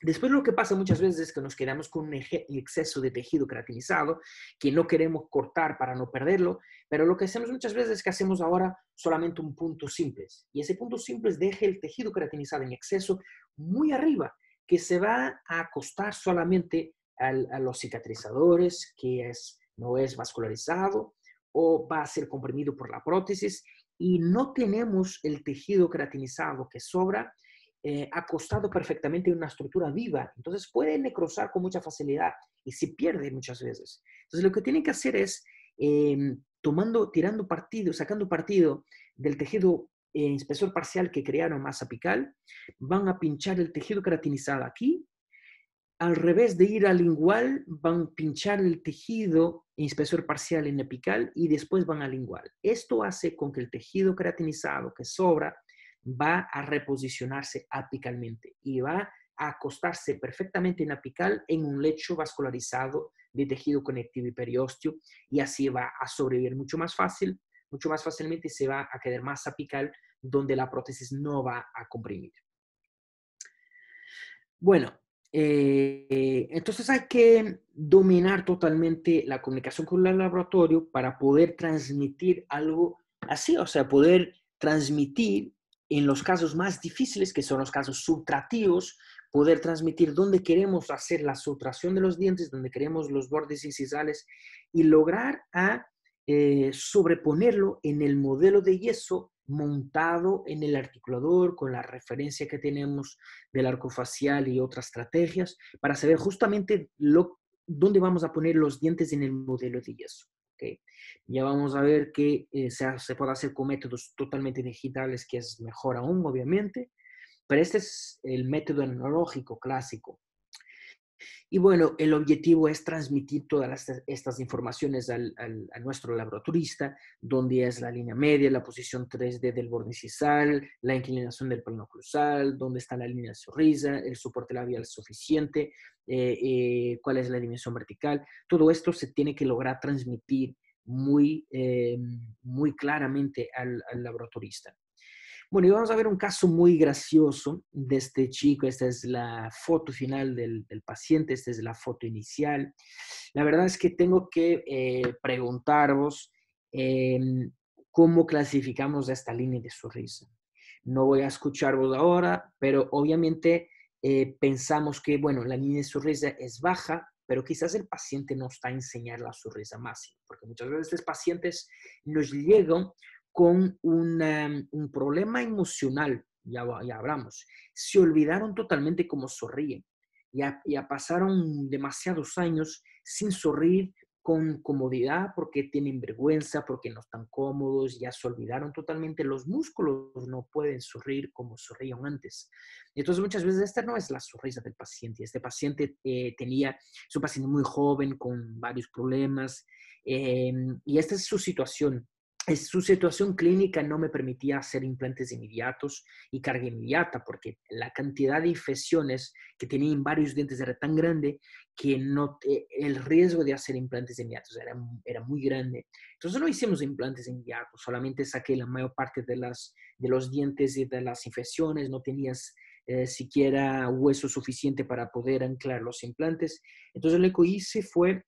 Después lo que pasa muchas veces es que nos quedamos con un exceso de tejido queratinizado que no queremos cortar para no perderlo, pero lo que hacemos muchas veces es que hacemos ahora solamente un punto simple. Y ese punto simple deja el tejido queratinizado en exceso muy arriba, que se va a acostar solamente a los cicatrizadores, que no es vascularizado, o va a ser comprimido por la prótesis, y no tenemos el tejido queratinizado que sobra acostado perfectamente en una estructura viva. Entonces puede necrosar con mucha facilidad y se pierde muchas veces. Entonces lo que tienen que hacer es tirando partido, sacando partido del tejido espesor parcial que crearon masa apical, van a pinchar el tejido queratinizado aquí. Al revés de ir al lingual, van a pinchar el tejido en espesor parcial en apical y después van al lingual. Esto hace con que el tejido queratinizado que sobra va a reposicionarse apicalmente y va a acostarse perfectamente en apical en un lecho vascularizado de tejido conectivo y periósteo y así va a sobrevivir mucho más fácilmente y se va a quedar más apical donde la prótesis no va a comprimir. Bueno, entonces hay que dominar totalmente la comunicación con el laboratorio para poder transmitir algo así, o sea, poder transmitir en los casos más difíciles, que son los casos subtractivos, poder transmitir dónde queremos hacer la subtracción de los dientes, dónde queremos los bordes incisales y lograr sobreponerlo en el modelo de yeso montado en el articulador con la referencia que tenemos del arco facial y otras estrategias para saber justamente dónde vamos a poner los dientes en el modelo de yeso. ¿Okay? Ya vamos a ver que se puede hacer con métodos totalmente digitales, que es mejor aún, obviamente, pero este es el método analógico clásico. Y bueno, el objetivo es transmitir todas estas informaciones a nuestro laboratorista, donde es la línea media, la posición 3D del borde incisal, la inclinación del plano oclusal, dónde está la línea de sonrisa, el soporte labial suficiente, cuál es la dimensión vertical. Todo esto se tiene que lograr transmitir muy claramente al laboratorista. Bueno, y vamos a ver un caso muy gracioso de este chico. Esta es la foto final del paciente, esta es la foto inicial. La verdad es que tengo que preguntaros eh, cómo clasificamos esta línea de sonrisa. No voy a escucharos ahora, pero obviamente pensamos que, bueno, la línea de sonrisa es baja, pero quizás el paciente no está a enseñar la sonrisa máxima, porque muchas veces los pacientes nos llegan con un problema emocional, ya hablamos, se olvidaron totalmente cómo sonríen, ya pasaron demasiados años sin sonreír con comodidad porque tienen vergüenza, porque no están cómodos, ya se olvidaron totalmente, los músculos no pueden sonreír como sonrían antes. Entonces muchas veces esta no es la sonrisa del paciente, este paciente es un paciente muy joven con varios problemas y esta es su situación. Su situación clínica no me permitía hacer implantes inmediatos y carga inmediata porque la cantidad de infecciones que tenía en varios dientes era tan grande que el riesgo de hacer implantes inmediatos era muy grande. Entonces no hicimos implantes inmediatos, solamente saqué la mayor parte de los dientes y de las infecciones, no tenías siquiera hueso suficiente para poder anclar los implantes. Entonces lo que hice fue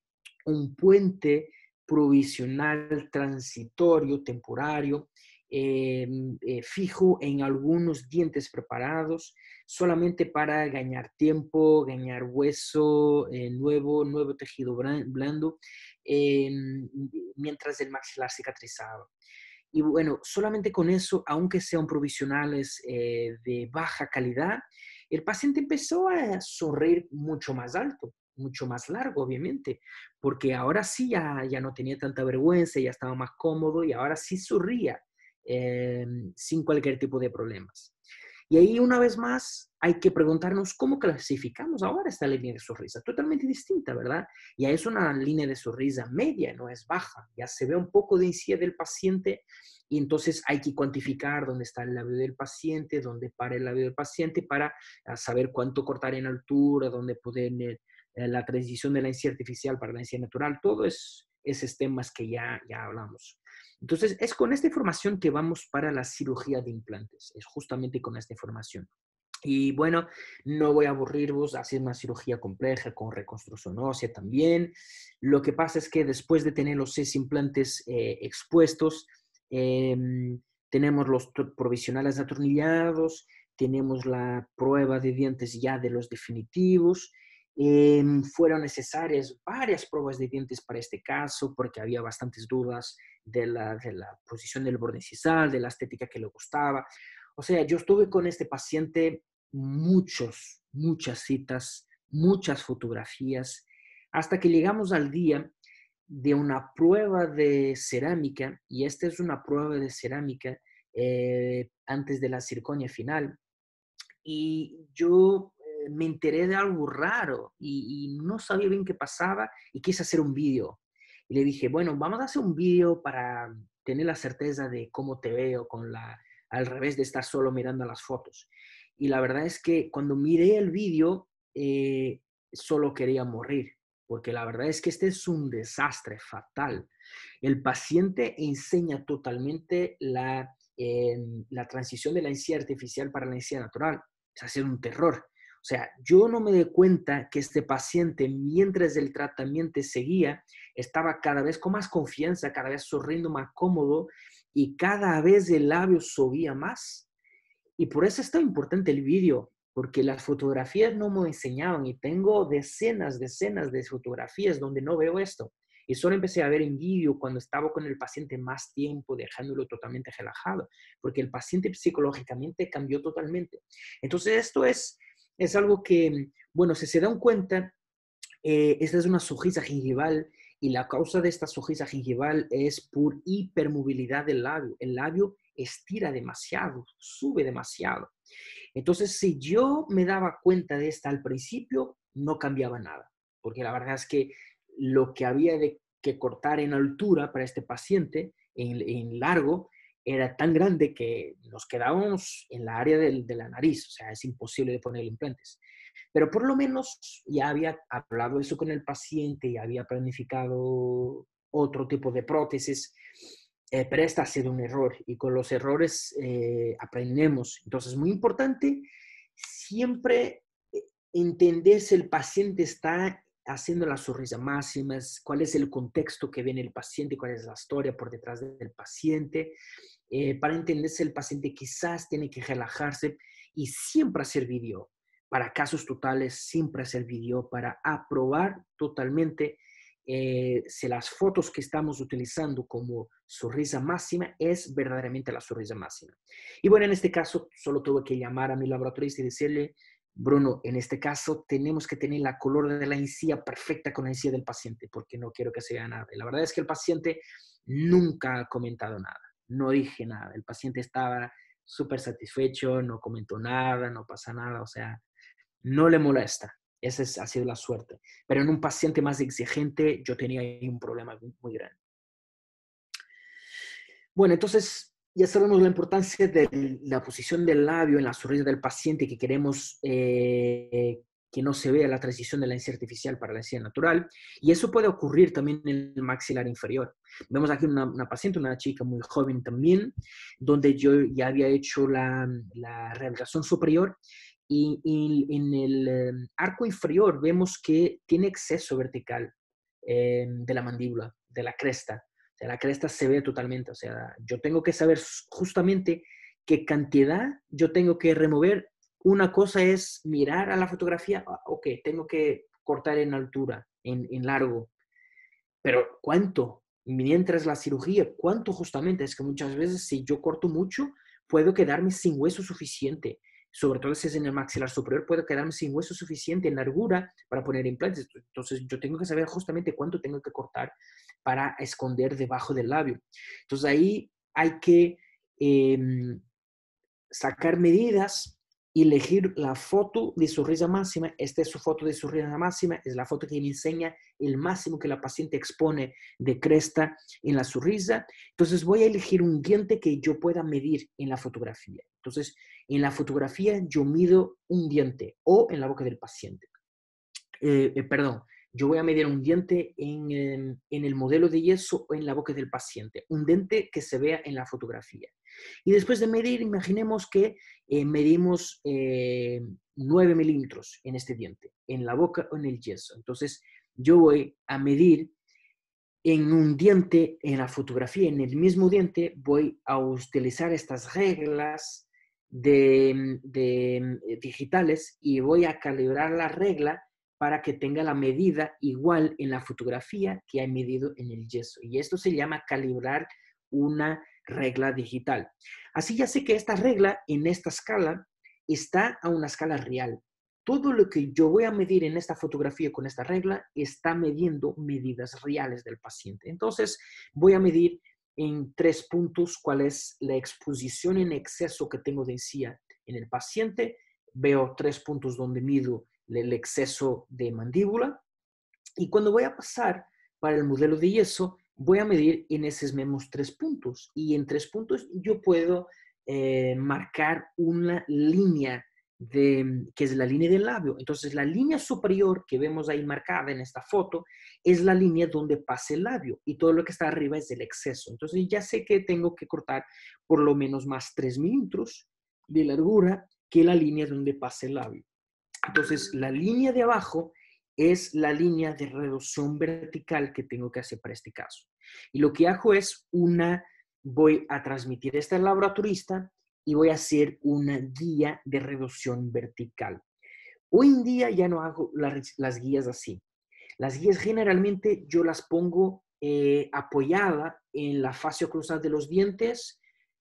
un puente provisional, transitorio, temporario, fijo en algunos dientes preparados, solamente para ganar tiempo, ganar hueso nuevo tejido blando, eh, mientras el maxilar cicatrizaba. Y bueno, solamente con eso, aunque sean provisionales de baja calidad, el paciente empezó a sonreír mucho más alto, mucho más largo, obviamente, porque ahora sí ya no tenía tanta vergüenza, ya estaba más cómodo y ahora sí sonría sin cualquier tipo de problemas. Y ahí una vez más hay que preguntarnos cómo clasificamos ahora esta línea de sonrisa, totalmente distinta, ¿verdad? Ya es una línea de sonrisa media, no es baja, ya se ve un poco de encía del paciente y entonces hay que cuantificar dónde está el labio del paciente, dónde para el labio del paciente para saber cuánto cortar en altura, dónde poder la transición de la encía artificial para la encía natural, todo esos temas que ya hablamos. Entonces, es con esta información que vamos para la cirugía de implantes, es justamente con esta información. Y bueno, no voy a aburrirvos, hacer una cirugía compleja con reconstrucción ósea también. Lo que pasa es que después de tener los 6 implantes expuestos, eh, tenemos los provisionales atornillados, tenemos la prueba de dientes ya de los definitivos. Fueron necesarias varias pruebas de dientes para este caso porque había bastantes dudas de la posición del borde incisal, de la estética que le gustaba. O sea, yo estuve con este paciente muchas citas, muchas fotografías, hasta que llegamos al día de una prueba de cerámica, y esta es una prueba de cerámica antes de la circonia final, y yo me enteré de algo raro y no sabía bien qué pasaba y quise hacer un vídeo. Y le dije, bueno, vamos a hacer un vídeo para tener la certeza de cómo te veo al revés de estar solo mirando las fotos. Y la verdad es que cuando miré el vídeo, solo quería morir, porque la verdad es que este es un desastre fatal. El paciente enseña totalmente la transición de la encía artificial para la encía natural. Es hacer un terror. O sea, yo no me di cuenta que este paciente, mientras el tratamiento seguía, estaba cada vez con más confianza, cada vez sonriendo más cómodo y cada vez el labio subía más. Y por eso es tan importante el vídeo, porque las fotografías no me enseñaban y tengo decenas de fotografías donde no veo esto. Y solo empecé a ver en vídeo cuando estaba con el paciente más tiempo, dejándolo totalmente relajado, porque el paciente psicológicamente cambió totalmente. Entonces es algo que, bueno, si se dan cuenta, esta es una sonrisa gingival y la causa de esta sonrisa gingival es por hipermovilidad del labio. El labio estira demasiado, sube demasiado. Entonces, si yo me daba cuenta de esta al principio, no cambiaba nada, porque la verdad es que lo que había que cortar en altura para este paciente, en largo, era tan grande que nos quedábamos en la área de la nariz, o sea, es imposible de poner implantes. Pero por lo menos ya había hablado eso con el paciente, ya había planificado otro tipo de prótesis, pero este ha sido un error y con los errores aprendemos. Entonces, es muy importante siempre entender si el paciente está haciendo la sonrisa máxima, cuál es el contexto que viene el paciente, cuál es la historia por detrás del paciente, para entender si el paciente quizás tiene que relajarse y siempre hacer vídeo. Para casos totales, siempre hacer vídeo para aprobar totalmente si las fotos que estamos utilizando como sonrisa máxima es verdaderamente la sonrisa máxima. Y bueno, en este caso, solo tuve que llamar a mi laboratorista y decirle, Bruno, en este caso tenemos que tener la color de la encía perfecta con la encía del paciente, porque no quiero que se vea nada. Y la verdad es que el paciente nunca ha comentado nada, no dije nada. El paciente estaba súper satisfecho, no comentó nada, no pasa nada, o sea, no le molesta. Ha sido la suerte. Pero en un paciente más exigente, yo tenía ahí un problema muy grande. Bueno, entonces ya sabemos la importancia de la posición del labio en la sonrisa del paciente que queremos que no se vea la transición de la encía artificial para la encía natural. Y eso puede ocurrir también en el maxilar inferior. Vemos aquí una paciente, una chica muy joven también, donde yo ya había hecho la rehabilitación superior y en el arco inferior vemos que tiene exceso vertical de la mandíbula, de la cresta. O sea, la cresta se ve totalmente. O sea, yo tengo que saber justamente qué cantidad yo tengo que remover. Una cosa es mirar a la fotografía, ok, tengo que cortar en altura, en largo, pero ¿cuánto? Mientras la cirugía, ¿cuánto justamente? Es que muchas veces si yo corto mucho, puedo quedarme sin hueso suficiente. Sobre todo si es en el maxilar superior, puedo quedarme sin hueso suficiente en largura para poner implantes. Entonces yo tengo que saber justamente cuánto tengo que cortar para esconder debajo del labio. Entonces ahí hay que sacar medidas y elegir la foto de sonrisa máxima. Esta es su foto de sonrisa máxima, es la foto que me enseña el máximo que la paciente expone de cresta en la sonrisa. Entonces voy a elegir un diente que yo pueda medir en la fotografía. Entonces, en la fotografía yo mido un diente o en la boca del paciente. Perdón, yo voy a medir un diente en el modelo de yeso o en la boca del paciente, un diente que se vea en la fotografía. Y después de medir, imaginemos que medimos 9 milímetros en este diente, en la boca o en el yeso. Entonces, yo voy a medir en un diente, en la fotografía, en el mismo diente, voy a utilizar estas reglas digitales y voy a calibrar la regla para que tenga la medida igual en la fotografía que hay medido en el yeso. Y esto se llama calibrar una regla digital. Así ya sé que esta regla en esta escala está a una escala real. Todo lo que yo voy a medir en esta fotografía con esta regla está midiendo medidas reales del paciente. Entonces, voy a medir en 3 puntos cuál es la exposición en exceso que tengo de encía en el paciente. Veo 3 puntos donde mido el exceso de mandíbula. Y cuando voy a pasar para el modelo de yeso, voy a medir en esos mismos 3 puntos. Y en 3 puntos yo puedo marcar una línea que es la línea del labio. Entonces, la línea superior que vemos ahí marcada en esta foto es la línea donde pasa el labio y todo lo que está arriba es el exceso. Entonces, ya sé que tengo que cortar por lo menos más 3 milímetros de largura que la línea donde pasa el labio. Entonces, la línea de abajo es la línea de reducción vertical que tengo que hacer para este caso. Y lo que hago es voy a transmitir esta al laboratorista y voy a hacer una guía de reducción vertical. Hoy en día ya no hago las guías así. Las guías generalmente yo las pongo apoyada en la fascia oclusal de los dientes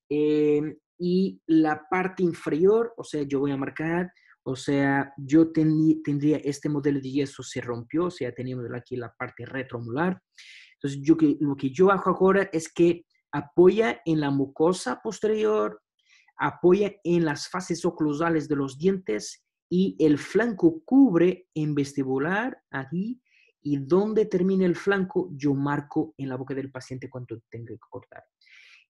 y la parte inferior, o sea, yo voy a marcar, o sea, yo tendría este modelo de yeso se rompió, o sea, teníamos aquí la parte retromolar. Entonces, lo que yo hago ahora es que apoya en la mucosa posterior, apoya en las fases oclusales de los dientes y el flanco cubre en vestibular aquí y donde termina el flanco yo marco en la boca del paciente cuánto tengo que cortar.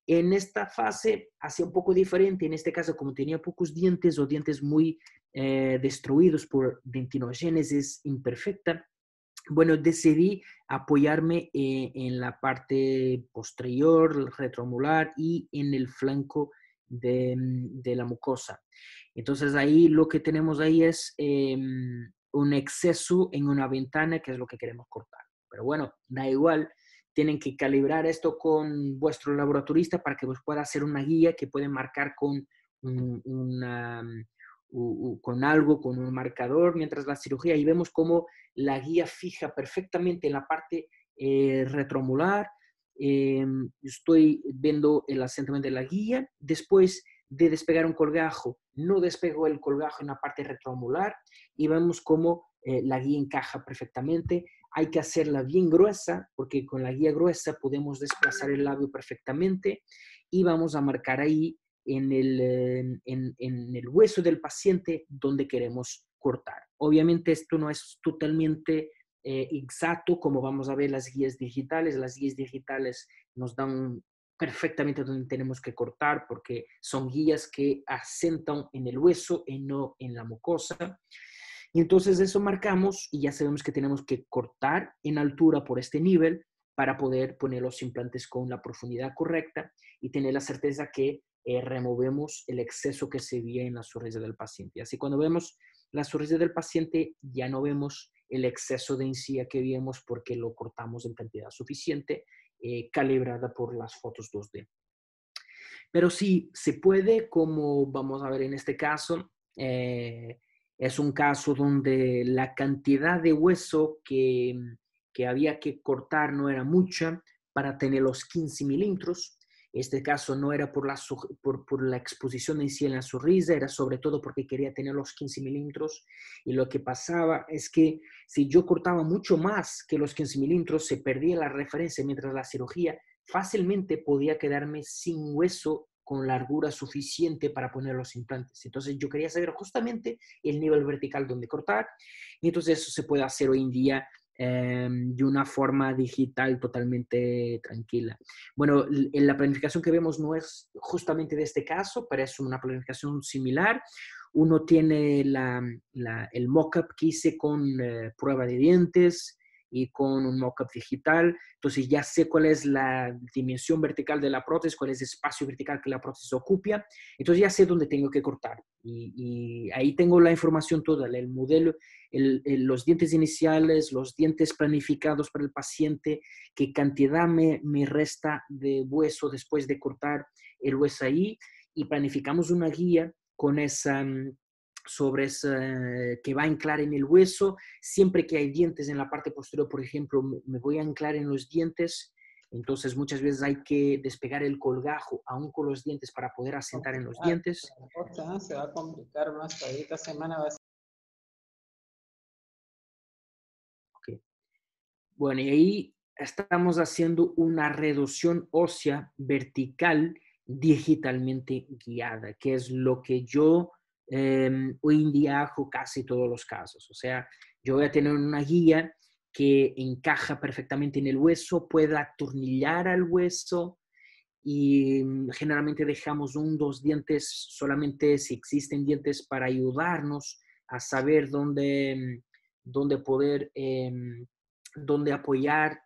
En esta fase hacía un poco diferente, en este caso como tenía pocos dientes o dientes muy destruidos por dentinogénesis imperfecta, bueno, decidí apoyarme en la parte posterior, retromolar y en el flanco de la mucosa. Entonces ahí lo que tenemos ahí es un exceso en una ventana, que es lo que queremos cortar. Pero bueno, da igual, tienen que calibrar esto con vuestro laboratorista para que os pueda hacer una guía que pueden marcar con una con algo, con un marcador mientras la cirugía y vemos cómo la guía fija perfectamente en la parte retromolar. Estoy viendo el asentamiento de la guía. Después de despegar un colgajo, no despego el colgajo en la parte retromolar y vemos cómo la guía encaja perfectamente. Hay que hacerla bien gruesa porque con la guía gruesa podemos desplazar el labio perfectamente y vamos a marcar ahí en el hueso del paciente donde queremos cortar. Obviamente esto no es totalmente exacto como vamos a ver las guías digitales. Las guías digitales nos dan perfectamente donde tenemos que cortar porque son guías que asentan en el hueso y no en la mucosa. Y entonces eso marcamos y ya sabemos que tenemos que cortar en altura por este nivel para poder poner los implantes con la profundidad correcta y tener la certeza que removemos el exceso que se veía en la sonrisa del paciente. Así cuando vemos la sonrisa del paciente ya no vemos el exceso de encía que vimos porque lo cortamos en cantidad suficiente, calibrada por las fotos 2D. Pero sí, se puede, como vamos a ver en este caso, es un caso donde la cantidad de hueso que había que cortar no era mucha para tener los 15 milímetros. Este caso no era por la exposición en sí en la sonrisa, era sobre todo porque quería tener los 15 milímetros. Y lo que pasaba es que si yo cortaba mucho más que los 15 milímetros, se perdía la referencia mientras la cirugía fácilmente podía quedarme sin hueso con largura suficiente para poner los implantes. Entonces yo quería saber justamente el nivel vertical donde cortar y entonces eso se puede hacer hoy en día de una forma digital totalmente tranquila. Bueno, la planificación que vemos no es justamente de este caso, pero es una planificación similar. Uno tiene el mock-up que hice con prueba de dientes y con un mock-up digital. Entonces ya sé cuál es la dimensión vertical de la prótesis, cuál es el espacio vertical que la prótesis ocupa. Entonces ya sé dónde tengo que cortar. Y ahí tengo la información toda, el modelo, los dientes iniciales, los dientes planificados para el paciente, qué cantidad me resta de hueso después de cortar el hueso ahí. Y planificamos una guía con esa sobre esa, que va a anclar en el hueso. Siempre que hay dientes en la parte posterior, por ejemplo, me voy a anclar en los dientes. Entonces muchas veces hay que despegar el colgajo aún con los dientes para poder asentar en los dientes. Se va a complicar más. Esta semana va a ser... Okay. Bueno, y ahí estamos haciendo una reducción ósea vertical digitalmente guiada, que es lo que yo hoy en día hago casi todos los casos. O sea, yo voy a tener una guía que encaja perfectamente en el hueso, pueda atornillar al hueso y generalmente dejamos dos dientes solamente si existen dientes para ayudarnos a saber dónde poder, dónde apoyar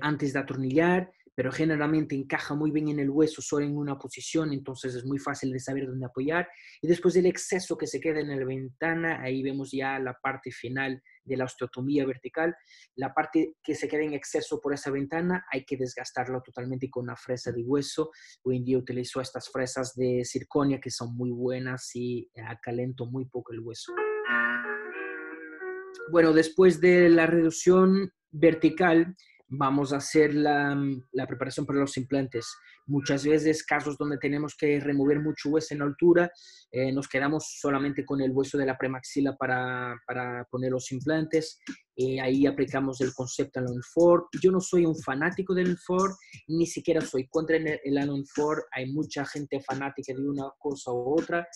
antes de atornillar, pero generalmente encaja muy bien en el hueso, solo en una posición, entonces es muy fácil de saber dónde apoyar. Y después del exceso que se queda en la ventana, ahí vemos ya la parte final de la osteotomía vertical. La parte que se queda en exceso por esa ventana hay que desgastarla totalmente con una fresa de hueso. Hoy en día utilizo estas fresas de circonia que son muy buenas y acalento muy poco el hueso. Bueno, después de la reducción vertical, vamos a hacer la preparación para los implantes. Muchas veces, casos donde tenemos que remover mucho hueso en altura, nos quedamos solamente con el hueso de la premaxila para poner los implantes. Ahí aplicamos el concepto Allen Ford. Yo no soy un fanático del Ford, ni siquiera soy contra el Allen Ford. Hay mucha gente fanática de una cosa u otra.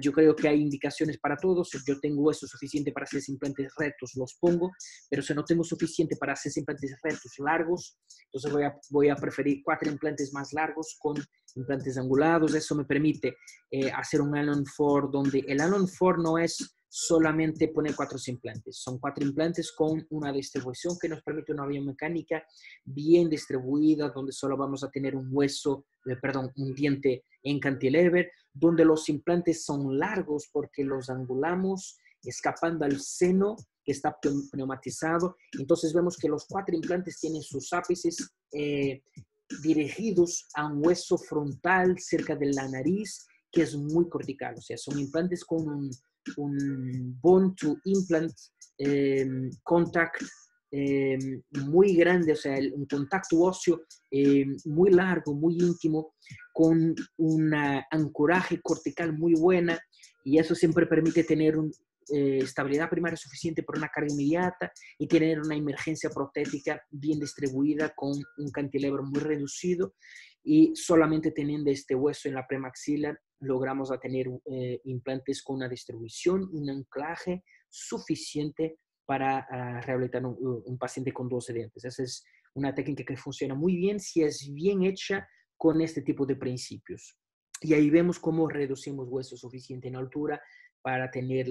Yo creo que hay indicaciones para todos. Si yo tengo hueso suficiente para hacer implantes rectos, los pongo, pero si no tengo suficiente para hacer implantes rectos largos, entonces voy a preferir 4 implantes más largos con implantes angulados. Eso me permite hacer un Allen Ford donde el Allen Ford no es solamente poner 4 implantes. Son 4 implantes con una distribución que nos permite una biomecánica bien distribuida, donde solo vamos a tener un un diente en cantilever, donde los implantes son largos porque los angulamos escapando al seno que está pneumatizado. Entonces vemos que los 4 implantes tienen sus ápices dirigidos a un hueso frontal cerca de la nariz, que es muy cortical. O sea, son implantes con un bone to implant contact muy grande, o sea, un contacto óseo muy largo, muy íntimo, con un ancoraje cortical muy buena, y eso siempre permite tener estabilidad primaria suficiente para una carga inmediata y tener una emergencia protética bien distribuida con un cantilever muy reducido, y solamente teniendo este hueso en la premaxila logramos a tener implantes con una distribución, un anclaje suficiente para rehabilitar un paciente con 12 dientes. Esa es una técnica que funciona muy bien si es bien hecha con este tipo de principios. Y ahí vemos cómo reducimos hueso suficiente en altura para tener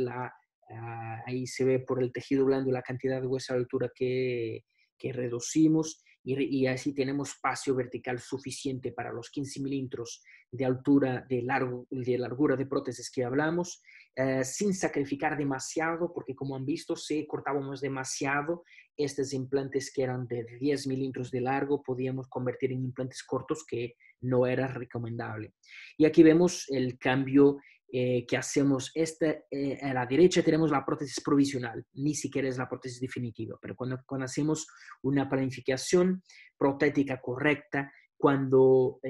ahí se ve por el tejido blando la cantidad de hueso a altura que reducimos, y así tenemos espacio vertical suficiente para los 15 milímetros de altura, de largura de prótesis que hablamos, sin sacrificar demasiado, porque como han visto, si cortábamos demasiado, estos implantes que eran de 10 milímetros de largo, podíamos convertir en implantes cortos que no era recomendable. Y aquí vemos el cambio que hacemos. A la derecha tenemos la prótesis provisional, ni siquiera es la prótesis definitiva, pero cuando hacemos una planificación protética correcta, cuando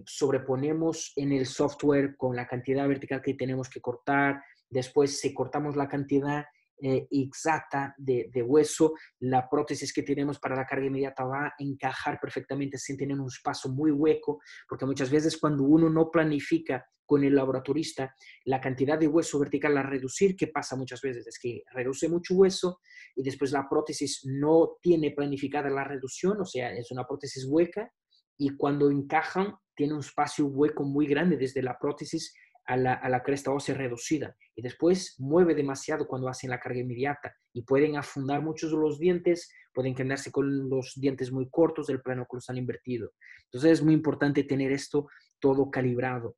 sobreponemos en el software con la cantidad vertical que tenemos que cortar, después si cortamos la cantidad exacta de hueso, la prótesis que tenemos para la carga inmediata va a encajar perfectamente sin tener un espacio muy hueco, porque muchas veces cuando uno no planifica con el laboratorista la cantidad de hueso vertical a reducir, ¿qué pasa muchas veces? Es que reduce mucho hueso y después la prótesis no tiene planificada la reducción, o sea, es una prótesis hueca, y cuando encajan tiene un espacio hueco muy grande desde la prótesis a la cresta ósea reducida, y después mueve demasiado cuando hacen la carga inmediata y pueden afundar muchos de los dientes, pueden quedarse con los dientes muy cortos, el plano oclusal invertido. Entonces es muy importante tener esto todo calibrado.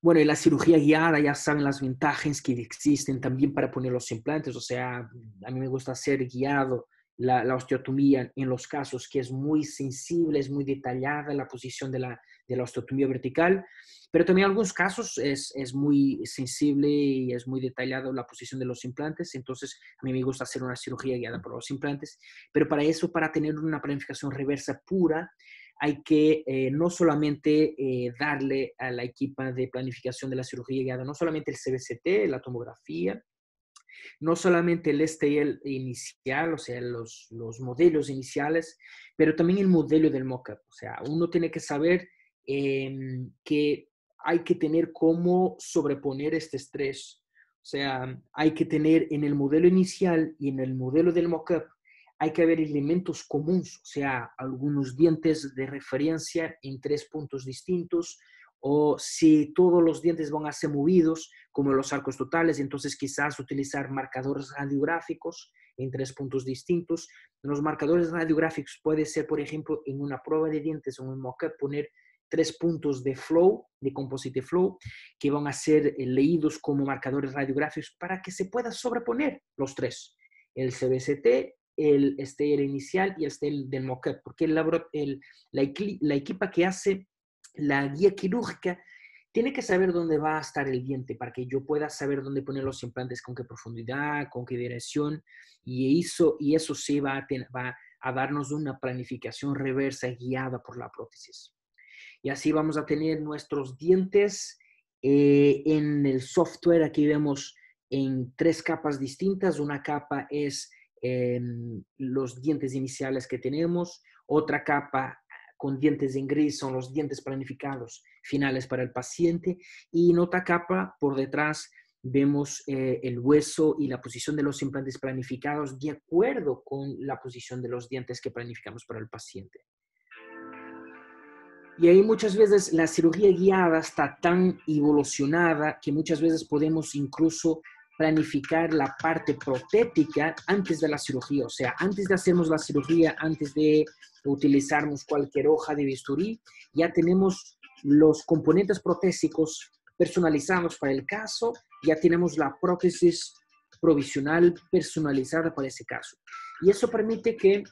Bueno, y la cirugía guiada, ya saben las ventajas que existen también para poner los implantes. O sea, a mí me gusta hacer guiado la osteotomía en los casos que es muy sensible, es muy detallada la posición de la osteotomía vertical, pero también en algunos casos es muy sensible y es muy detallada la posición de los implantes. Entonces, a mí me gusta hacer una cirugía guiada por los implantes, pero para eso, para tener una planificación reversa pura, hay que no solamente darle a la equipa de planificación de la cirugía guiada, no solamente el CBCT, la tomografía, no solamente el STL inicial, o sea, los modelos iniciales, pero también el modelo del mockup. O sea, uno tiene que saber que hay que tener cómo sobreponer este estrés. O sea, hay que tener en el modelo inicial y en el modelo del mockup, hay que haber elementos comunes, o sea, algunos dientes de referencia en 3 puntos distintos, O si todos los dientes van a ser movidos, como los arcos totales, entonces quizás utilizar marcadores radiográficos en 3 puntos distintos. Los marcadores radiográficos puede ser, por ejemplo, en una prueba de dientes o en un mock-up, poner 3 puntos de flow, de composite flow, que van a ser leídos como marcadores radiográficos para que se pueda sobreponer los tres, el CBCT, el STR inicial y el STR del mock-up, porque la equipa que hace la guía quirúrgica tiene que saber dónde va a estar el diente para que yo pueda saber dónde poner los implantes, con qué profundidad, con qué dirección, y eso sí va a darnos una planificación reversa guiada por la prótesis. Y así vamos a tener nuestros dientes en el software. Aquí vemos en 3 capas distintas. Una capa es los dientes iniciales que tenemos. Otra capa con dientes en gris son los dientes planificados finales para el paciente. Y en otra capa por detrás vemos el hueso y la posición de los implantes planificados de acuerdo con la posición de los dientes que planificamos para el paciente. Y ahí muchas veces la cirugía guiada está tan evolucionada que muchas veces podemos incluso planificar la parte protética antes de la cirugía. O sea, antes de hacernos la cirugía, antes de utilizarnos cualquier hoja de bisturí, ya tenemos los componentes protésicos personalizados para el caso, ya tenemos la prótesis provisional personalizada para ese caso. Y eso permite que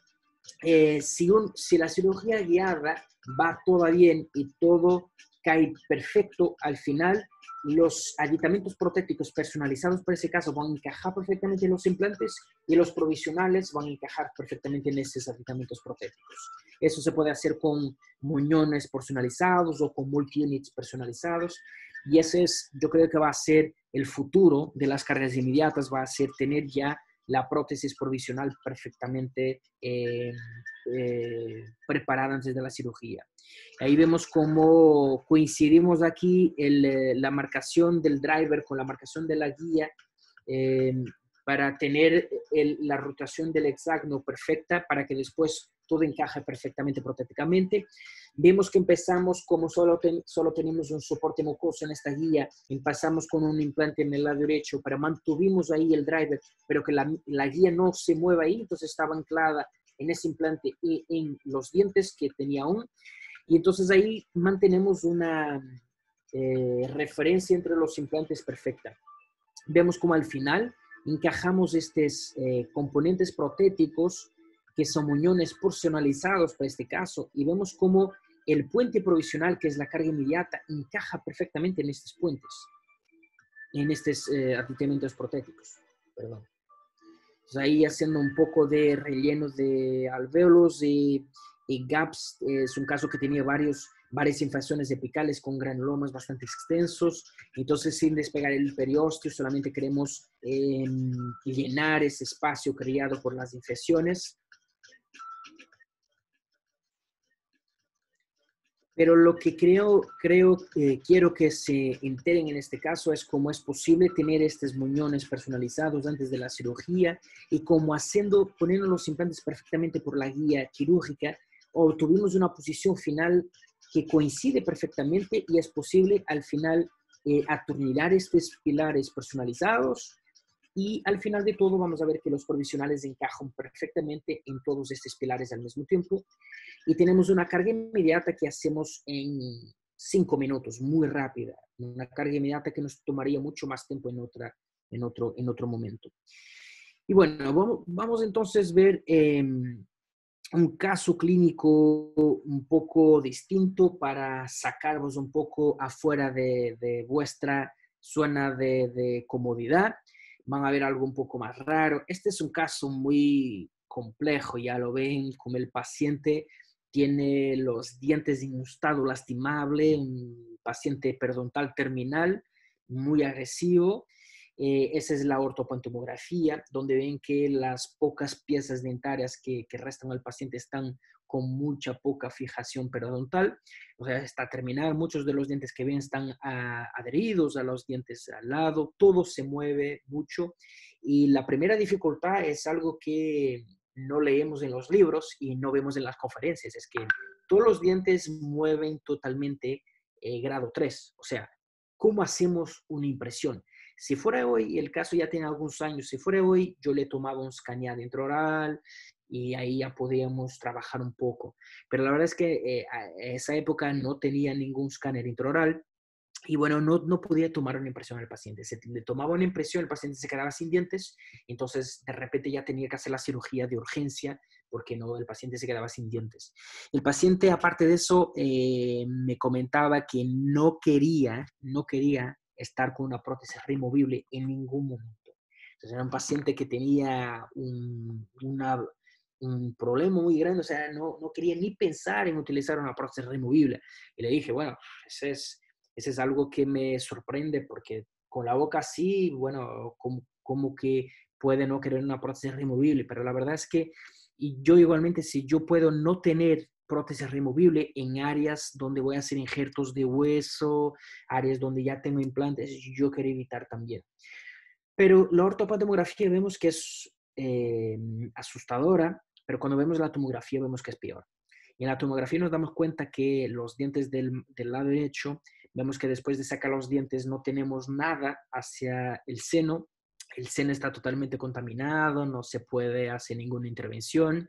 si la cirugía guiada va todo bien y todo cae perfecto, al final los aditamentos protéticos personalizados para ese caso van a encajar perfectamente en los implantes y los provisionales van a encajar perfectamente en esos aditamentos protéticos. Eso se puede hacer con muñones personalizados o con multi-units personalizados, y ese es, yo creo que va a ser el futuro de las cargas inmediatas, va a ser tener ya la prótesis provisional perfectamente preparada antes de la cirugía. Ahí vemos cómo coincidimos aquí la marcación del driver con la marcación de la guía para tener la rotación del hexágono perfecta para que después todo encaje perfectamente protéticamente. Vemos que empezamos como solo tenemos un soporte mucoso en esta guía, empezamos con un implante en el lado derecho, pero mantuvimos ahí el driver, pero que la guía no se mueva ahí, entonces estaba anclada en ese implante y en los dientes que tenía aún. Y entonces ahí mantenemos una referencia entre los implantes perfecta. Vemos como al final encajamos estos componentes protéticos que son muñones personalizados para este caso, y vemos como el puente provisional, que es la carga inmediata, encaja perfectamente en estos puentes, en estos aditamentos protéticos. Perdón. Entonces ahí haciendo un poco de rellenos de alvéolos y gaps. Es un caso que tenía varias infecciones epicales con granulomas bastante extensos. Entonces, sin despegar el periósteo, solamente queremos llenar ese espacio creado por las infecciones. Pero lo que quiero que se enteren en este caso es cómo es posible tener estos muñones personalizados antes de la cirugía y cómo poniendo los implantes perfectamente por la guía quirúrgica, obtuvimos una posición final que coincide perfectamente y es posible al final atornillar estos pilares personalizados. Y al final de todo vamos a ver que los provisionales encajan perfectamente en todos estos pilares al mismo tiempo. Y tenemos una carga inmediata que hacemos en 5 minutos, muy rápida. Una carga inmediata que nos tomaría mucho más tiempo en otro momento. Y bueno, vamos entonces a ver un caso clínico un poco distinto para sacarvos un poco afuera de vuestra zona de comodidad. Van a ver algo un poco más raro. Este es un caso muy complejo, ya lo ven, como el paciente tiene los dientes en un estado lastimable, un paciente periodontal terminal, muy agresivo. Esa es la ortopantomografía, donde ven que las pocas piezas dentarias que restan al paciente están con mucha poca fijación periodontal. O sea, está terminal. Muchos de los dientes que ven están adheridos a los dientes al lado. Todo se mueve mucho. Y la primera dificultad es algo que no leemos en los libros y no vemos en las conferencias. Es que todos los dientes mueven totalmente grado 3. O sea, ¿cómo hacemos una impresión? Si fuera hoy, el caso ya tiene algunos años, si fuera hoy, yo le tomaba un escaneado intraoral y ahí ya podíamos trabajar un poco. Pero la verdad es que a esa época no tenía ningún escáner intraoral y bueno, no podía tomar una impresión al paciente. Se le tomaba una impresión, el paciente se quedaba sin dientes, entonces de repente ya tenía que hacer la cirugía de urgencia porque no, el paciente se quedaba sin dientes. El paciente, aparte de eso, me comentaba que no quería estar con una prótesis removible en ningún momento. Entonces era un paciente que tenía un problema muy grande, o sea, no quería ni pensar en utilizar una prótesis removible. Y le dije, bueno, ese es algo que me sorprende porque con la boca sí, bueno, como que puede no querer una prótesis removible, pero la verdad es que y yo igualmente, si yo puedo no tener prótesis removible en áreas donde voy a hacer injertos de hueso, áreas donde ya tengo implantes, yo quiero evitar también. Pero la ortopatomografía vemos que es asustadora, pero cuando vemos la tomografía vemos que es peor. Y en la tomografía nos damos cuenta que los dientes del lado derecho, vemos que después de sacar los dientes no tenemos nada hacia el seno está totalmente contaminado, no se puede hacer ninguna intervención.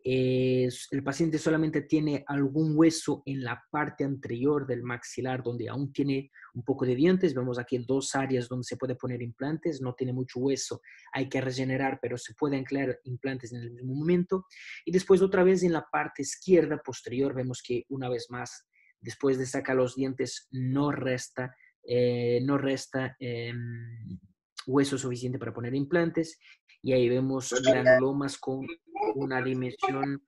El paciente solamente tiene algún hueso en la parte anterior del maxilar donde aún tiene un poco de dientes. Vemos aquí dos áreas donde se puede poner implantes, no tiene mucho hueso, hay que regenerar, pero se pueden anclar implantes en el mismo momento. Y después otra vez en la parte izquierda posterior vemos que una vez más, después de sacar los dientes, no resta hueso suficiente para poner implantes y ahí vemos granulomas con una dimensión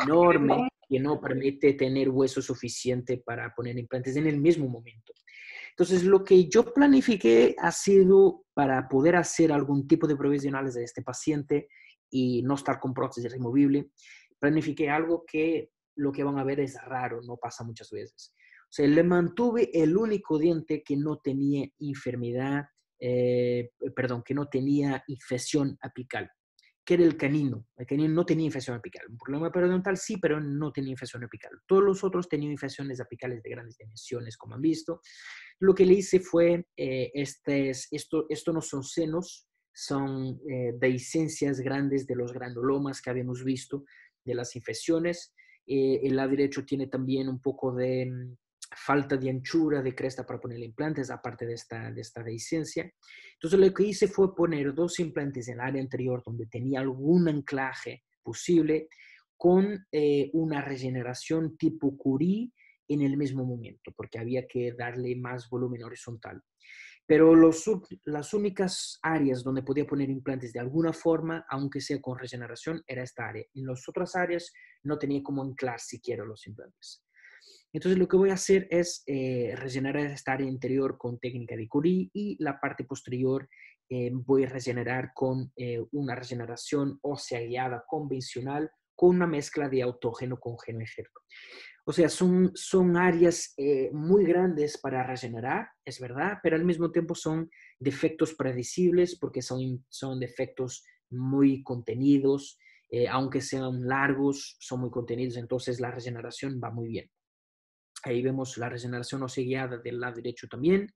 enorme que no permite tener hueso suficiente para poner implantes en el mismo momento. Entonces, lo que yo planifiqué ha sido para poder hacer algún tipo de provisionales de este paciente y no estar con prótesis removible. Planifiqué algo que lo que van a ver es raro, no pasa muchas veces. O sea, le mantuve el único diente que no tenía enfermedad, que no tenía infección apical, que era el canino. El canino no tenía infección apical. Un problema periodontal sí, pero no tenía infección apical. Todos los otros tenían infecciones apicales de grandes dimensiones, como han visto. Lo que le hice fue, esto no son senos, son dehiscencias grandes de los granulomas que habíamos visto, de las infecciones. El lado derecho tiene también un poco de falta de anchura de cresta para poner implantes, aparte de esta dehiscencia. Entonces lo que hice fue poner dos implantes en el área anterior donde tenía algún anclaje posible con una regeneración tipo Curie en el mismo momento, porque había que darle más volumen horizontal. Pero las únicas áreas donde podía poner implantes de alguna forma, aunque sea con regeneración, era esta área. En las otras áreas no tenía como anclar siquiera los implantes. Entonces lo que voy a hacer es regenerar esta área interior con técnica de Curie y la parte posterior voy a regenerar con una regeneración ósea guiada convencional con una mezcla de autógeno con genoinjerto. O sea, son áreas muy grandes para regenerar, es verdad, pero al mismo tiempo son defectos predecibles porque son defectos muy contenidos, aunque sean largos, son muy contenidos, entonces la regeneración va muy bien. Ahí vemos la regeneración ósea guiada del lado derecho también.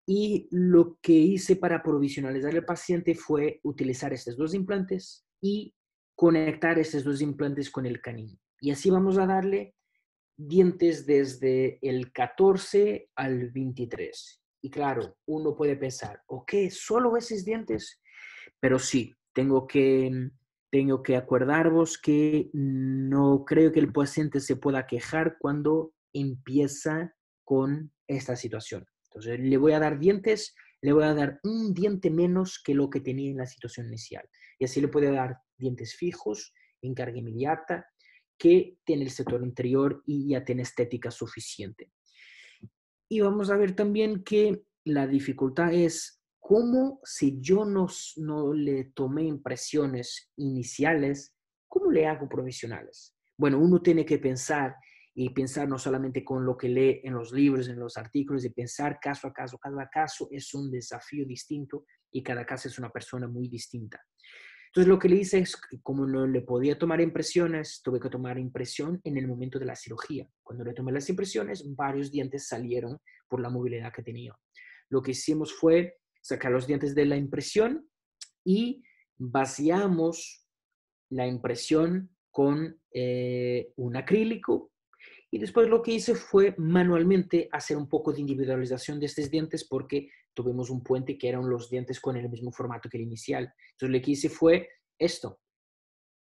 Y lo que hice para provisionalizar al paciente fue utilizar estos dos implantes y conectar estos dos implantes con el canino. Y así vamos a darle dientes desde el 14 al 23. Y claro, uno puede pensar, ok, solo esos dientes, pero sí, tengo que acordaros que no creo que el paciente se pueda quejar cuando empieza con esta situación. Entonces, le voy a dar dientes, le voy a dar un diente menos que lo que tenía en la situación inicial. Y así le puede dar dientes fijos, en carga inmediata, que tiene el sector interior y ya tiene estética suficiente. Y vamos a ver también que la dificultad es cómo si yo no le tomé impresiones iniciales, ¿cómo le hago provisionales? Bueno, uno tiene que pensar y pensar no solamente con lo que lee en los libros, en los artículos, y pensar caso a caso. Cada caso es un desafío distinto y cada caso es una persona muy distinta. Entonces lo que le hice es que como no le podía tomar impresiones, tuve que tomar impresión en el momento de la cirugía. Cuando le tomé las impresiones, varios dientes salieron por la movilidad que tenía. Lo que hicimos fue sacar los dientes de la impresión y vaciamos la impresión con un acrílico y después lo que hice fue manualmente hacer un poco de individualización de estos dientes porque tuvimos un puente que eran los dientes con el mismo formato que el inicial. Entonces lo que hice fue esto.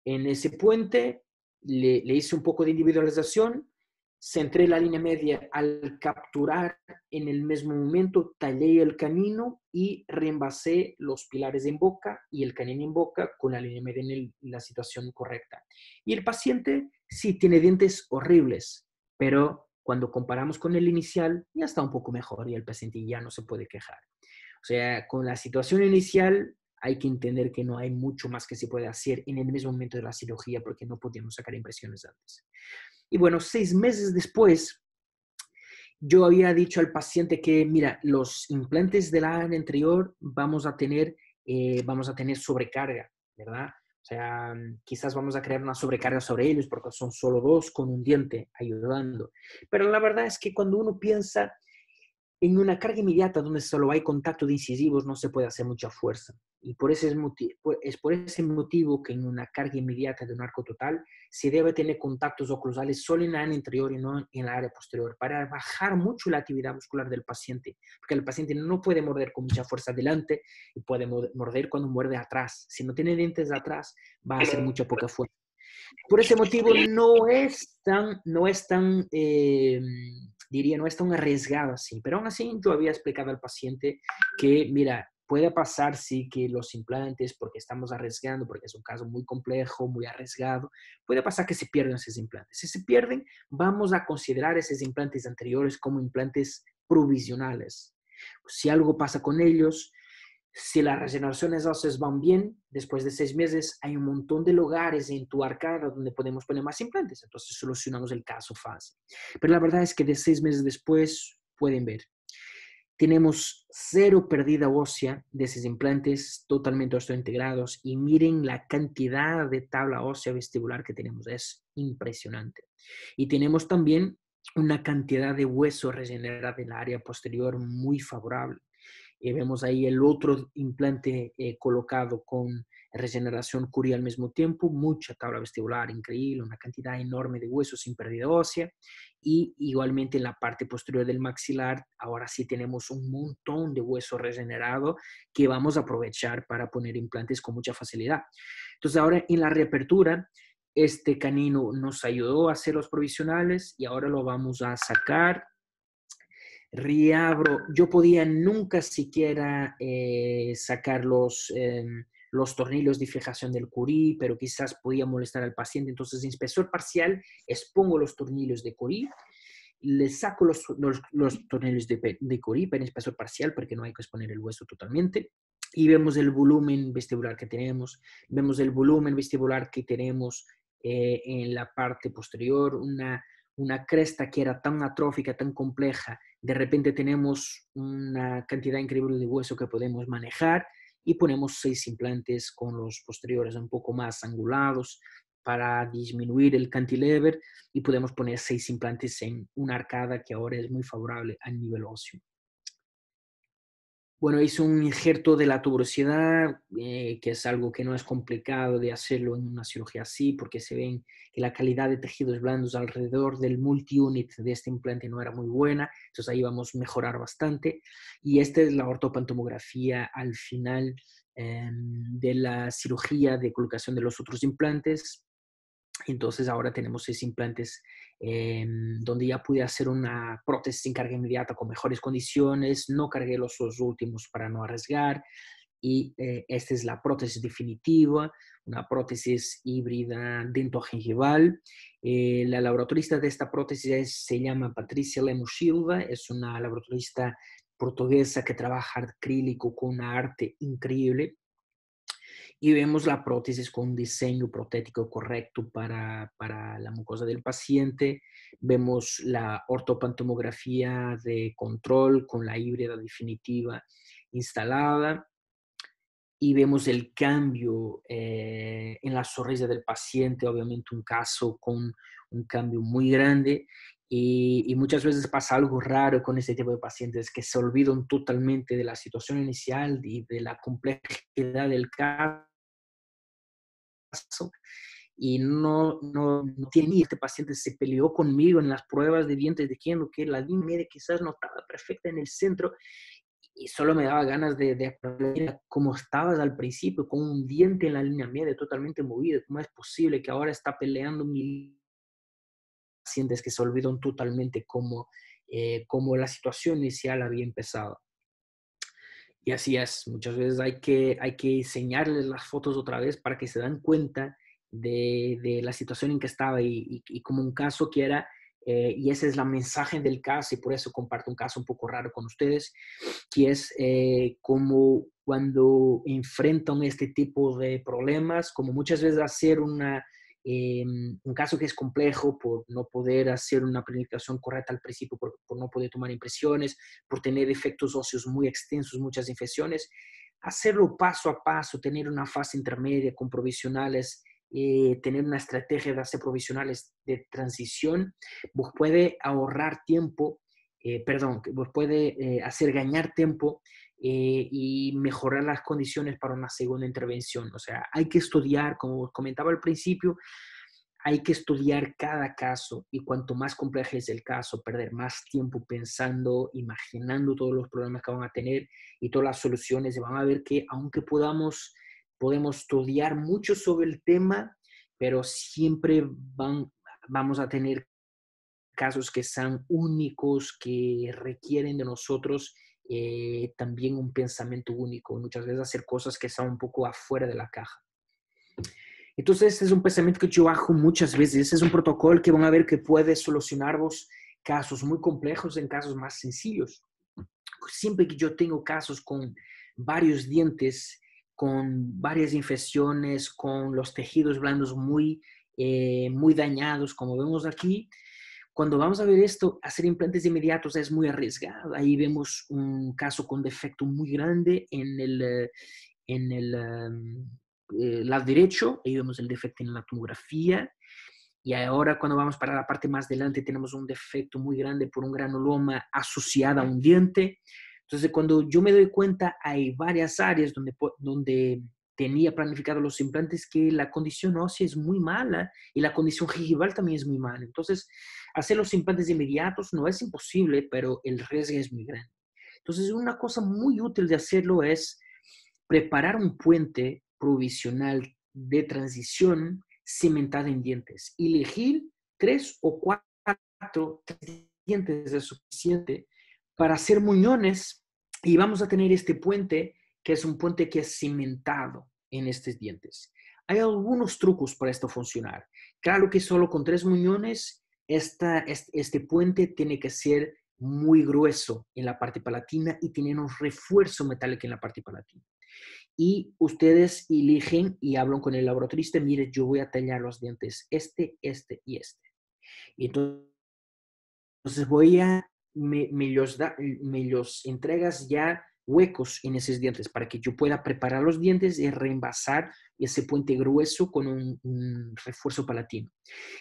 En ese puente le hice un poco de individualización, centré la línea media al capturar en el mismo momento, tallé el canino y reembasé los pilares en boca y el canino en boca con la línea media en la situación correcta. Y el paciente sí tiene dientes horribles, pero cuando comparamos con el inicial ya está un poco mejor y el paciente ya no se puede quejar. O sea, con la situación inicial hay que entender que no hay mucho más que se puede hacer en el mismo momento de la cirugía porque no podíamos sacar impresiones antes. Y bueno, 6 meses después, yo había dicho al paciente que, mira, los implantes del área anterior vamos a tener sobrecarga, ¿verdad? O sea, quizás vamos a crear una sobrecarga sobre ellos porque son solo dos con un diente ayudando. Pero la verdad es que cuando uno piensa en una carga inmediata donde solo hay contacto de incisivos no se puede hacer mucha fuerza. Y es por ese motivo que en una carga inmediata de un arco total se debe tener contactos oclusales solo en la área interior y no en la área posterior para bajar mucho la actividad muscular del paciente. Porque el paciente no puede morder con mucha fuerza adelante y puede morder cuando muerde atrás. Si no tiene dientes de atrás va a hacer mucha poca fuerza. Por ese motivo diría, no es tan arriesgado así. Pero aún así yo había explicado al paciente que, mira, puede pasar sí que los implantes, porque estamos arriesgando, porque es un caso muy complejo, muy arriesgado, puede pasar que se pierdan esos implantes. Si se pierden, vamos a considerar esos implantes anteriores como implantes provisionales. Si algo pasa con ellos, si las regeneraciones óseas van bien, después de 6 meses hay un montón de lugares en tu arcada donde podemos poner más implantes. Entonces solucionamos el caso fácil. Pero la verdad es que de 6 meses después, pueden ver, tenemos cero pérdida ósea de esos implantes totalmente osteointegrados y miren la cantidad de tabla ósea vestibular que tenemos. Es impresionante. Y tenemos también una cantidad de hueso regenerado en el área posterior muy favorable. Vemos ahí el otro implante colocado con regeneración curia al mismo tiempo, mucha tabla vestibular increíble, una cantidad enorme de huesos sin pérdida ósea y igualmente en la parte posterior del maxilar ahora sí tenemos un montón de hueso regenerado que vamos a aprovechar para poner implantes con mucha facilidad. Entonces ahora en la reapertura este canino nos ayudó a hacer los provisionales y ahora lo vamos a sacar. Reabro, yo podía nunca siquiera sacar los tornillos de fijación del curí, pero quizás podía molestar al paciente. Entonces, en espesor parcial, expongo los tornillos de curí, le saco los tornillos de curí en espesor parcial, porque no hay que exponer el hueso totalmente. Y vemos el volumen vestibular que tenemos, vemos el volumen vestibular que tenemos en la parte posterior, una cresta que era tan atrófica, tan compleja, de repente tenemos una cantidad increíble de hueso que podemos manejar y ponemos 6 implantes con los posteriores un poco más angulados para disminuir el cantilever y podemos poner 6 implantes en una arcada que ahora es muy favorable a nivel óseo. Bueno, hice un injerto de la tuberosidad, que es algo que no es complicado de hacerlo en una cirugía así, porque se ven que la calidad de tejidos blandos alrededor del multi-unit de este implante no era muy buena, entonces ahí vamos a mejorar bastante. Y esta es la ortopantomografía al final de la cirugía de colocación de los otros implantes. Entonces ahora tenemos 6 implantes donde ya pude hacer una prótesis sin carga inmediata con mejores condiciones, no cargué los dos últimos para no arriesgar y esta es la prótesis definitiva, una prótesis híbrida dentogingival. La laboratorista de esta prótesis se llama Patricia Lemos Silva, es una laboratorista portuguesa que trabaja acrílico con una arte increíble y vemos la prótesis con un diseño protético correcto para la mucosa del paciente. Vemos la ortopantomografía de control con la híbrida definitiva instalada. y vemos el cambio en la sonrisa del paciente, obviamente un caso con un cambio muy grande y muchas veces pasa algo raro con este tipo de pacientes que se olvidan totalmente de la situación inicial y de la complejidad del caso y no tiene ni este paciente se peleó conmigo en las pruebas de dientes diciendo que la línea media quizás no estaba perfecta en el centro y solo me daba ganas de aprender cómo estabas al principio, con un diente en la línea media totalmente movido. ¿Cómo es posible que ahora está peleando mi pacientes que se olvidan totalmente cómo la situación inicial había empezado? Y así es, muchas veces hay que enseñarles las fotos otra vez para que se dan cuenta de la situación en que estaba y como un caso que era, y ese es la mensaje del caso y por eso comparto un caso un poco raro con ustedes, que es como cuando enfrentan este tipo de problemas, como muchas veces hacer un caso que es complejo por no poder hacer una planificación correcta al principio, por no poder tomar impresiones, por tener efectos óseos muy extensos, muchas infecciones, hacerlo paso a paso, tener una fase intermedia con provisionales, tener una estrategia de hacer provisionales de transición, vos puede ahorrar tiempo, perdón, vos puede hacer ganar tiempo y mejorar las condiciones para una segunda intervención. O sea, hay que estudiar, como comentaba al principio, hay que estudiar cada caso y cuanto más complejo es el caso, perder más tiempo pensando, imaginando todos los problemas que van a tener y todas las soluciones, y van a ver que aunque podemos estudiar mucho sobre el tema, pero siempre vamos a tener casos que sean únicos, que requieren de nosotros también un pensamiento único, muchas veces hacer cosas que son un poco afuera de la caja. Entonces, este es un pensamiento que yo hago muchas veces. Este es un protocolo que van a ver que puede solucionar vos casos muy complejos en casos más sencillos. Siempre que yo tengo casos con varios dientes, con varias infecciones, con los tejidos blandos muy dañados, como vemos aquí, cuando vamos a ver esto, hacer implantes inmediatos es muy arriesgado. Ahí vemos un caso con defecto muy grande en el lado derecho, ahí vemos el defecto en la tomografía, y ahora cuando vamos para la parte más adelante tenemos un defecto muy grande por un granuloma asociado a un diente. Entonces, cuando yo me doy cuenta, hay varias áreas donde tenía planificado los implantes que la condición ósea es muy mala y la condición gingival también es muy mala. Entonces, hacer los implantes inmediatos no es imposible, pero el riesgo es muy grande. Entonces, una cosa muy útil de hacerlo es preparar un puente provisional de transición cimentada en dientes. Elegir 3 o 4 dientes es suficiente para hacer muñones y vamos a tener este puente que es un puente que es cimentado en estos dientes. Hay algunos trucos para esto funcionar. Claro que solo con 3 muñones este puente tiene que ser muy grueso en la parte palatina y tener un refuerzo metálico en la parte palatina. Y ustedes eligen y hablan con el laboratorista, mire, yo voy a tallar los dientes, este y este. Y entonces me los entregas ya huecos en esos dientes para que yo pueda preparar los dientes y reemplazar ese puente grueso con un refuerzo palatino.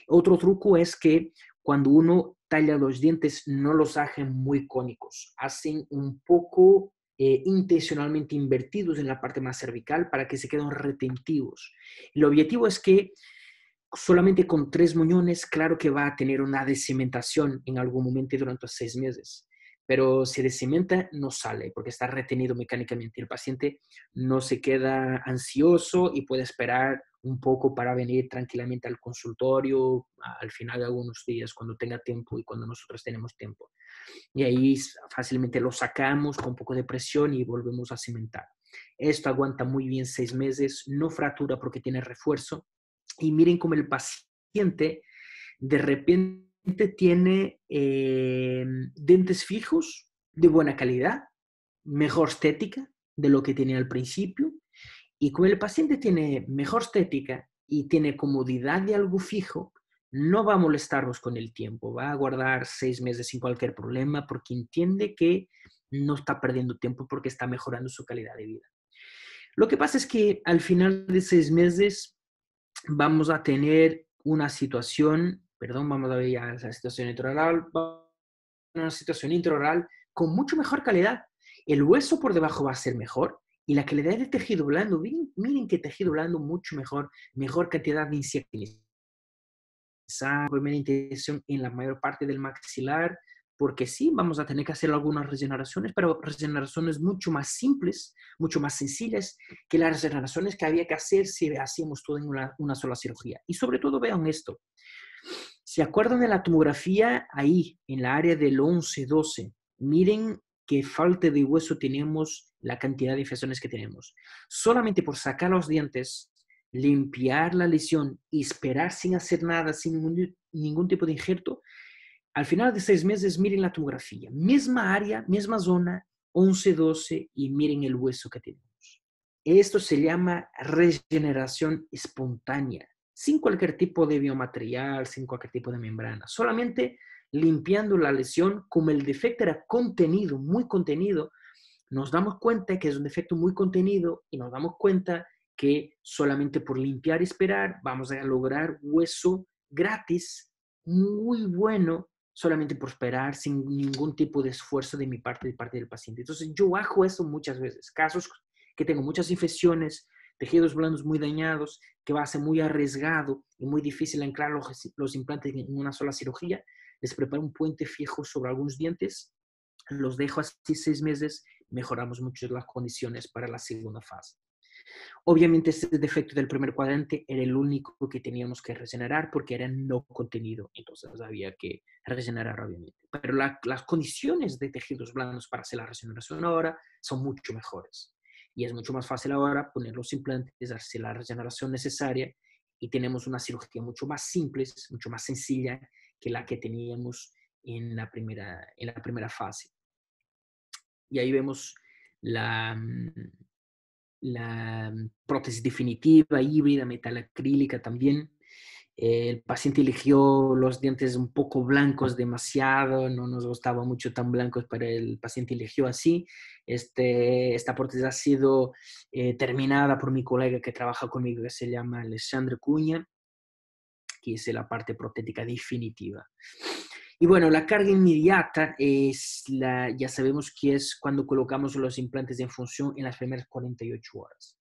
Otro truco es que cuando uno talla los dientes no los hacen muy cónicos, hacen un poco intencionalmente invertidos en la parte más cervical para que se queden retentivos. El objetivo es que solamente con 3 muñones, claro que va a tener una descementación en algún momento durante 6 meses, pero si descementa no sale porque está retenido mecánicamente. El paciente no se queda ansioso y puede esperar un poco para venir tranquilamente al consultorio al final de algunos días cuando tenga tiempo y cuando nosotros tenemos tiempo. Y ahí fácilmente lo sacamos con un poco de presión y volvemos a cimentar. Esto aguanta muy bien 6 meses, no fractura porque tiene refuerzo. Y miren cómo el paciente de repente tiene dientes fijos de buena calidad, mejor estética de lo que tenía al principio. Y como el paciente tiene mejor estética y tiene comodidad de algo fijo, no va a molestarnos con el tiempo, va a guardar 6 meses sin cualquier problema porque entiende que no está perdiendo tiempo porque está mejorando su calidad de vida. Lo que pasa es que al final de 6 meses vamos a tener una situación, perdón, vamos a ver ya esa situación intraoral, una situación intraoral con mucho mejor calidad. El hueso por debajo va a ser mejor y la calidad del tejido blando, miren que tejido blando mucho mejor, mejor cantidad de inyecciones, primera intención en la mayor parte del maxilar, porque sí, vamos a tener que hacer algunas regeneraciones, pero regeneraciones mucho más simples, mucho más sencillas que las regeneraciones que había que hacer si hacíamos todo en una sola cirugía. Y sobre todo vean esto, ¿se acuerdan de la tomografía ahí, en la área del 11-12? Miren qué falta de hueso tenemos, la cantidad de infecciones que tenemos. Solamente por sacar los dientes, limpiar la lesión y esperar sin hacer nada, sin ningún tipo de injerto, al final de 6 meses, miren la tomografía. Misma área, misma zona, 11-12 y miren el hueso que tenemos. Esto se llama regeneración espontánea, sin cualquier tipo de biomaterial, sin cualquier tipo de membrana, solamente limpiando la lesión. Como el defecto era contenido, muy contenido, nos damos cuenta que es un defecto muy contenido y nos damos cuenta que solamente por limpiar y esperar vamos a lograr hueso gratis, muy bueno, solamente por esperar, sin ningún tipo de esfuerzo de mi parte, de parte del paciente. Entonces yo hago eso muchas veces, casos que tengo muchas infecciones, tejidos blandos muy dañados, que va a ser muy arriesgado y muy difícil anclar los implantes en una sola cirugía, les preparo un puente fijo sobre algunos dientes, los dejo así 6 meses, mejoramos mucho las condiciones para la segunda fase. Obviamente este defecto del primer cuadrante era el único que teníamos que regenerar porque era no contenido, entonces había que regenerar obviamente. Pero las condiciones de tejidos blandos para hacer la regeneración ahora son mucho mejores. Y es mucho más fácil ahora poner los implantes, hacer la regeneración necesaria y tenemos una cirugía mucho más simple, mucho más sencilla que la que teníamos en la primera fase. Y ahí vemos la, la prótesis definitiva, híbrida, metal acrílica también. El paciente eligió los dientes un poco blancos demasiado, no nos gustaba mucho tan blancos, pero el paciente eligió así. Esta prótesis ha sido terminada por mi colega que trabaja conmigo, que se llama Alexandre Cuña, que es la parte protética definitiva. Y bueno, la carga inmediata ya sabemos que es cuando colocamos los implantes en función en las primeras 48 horas.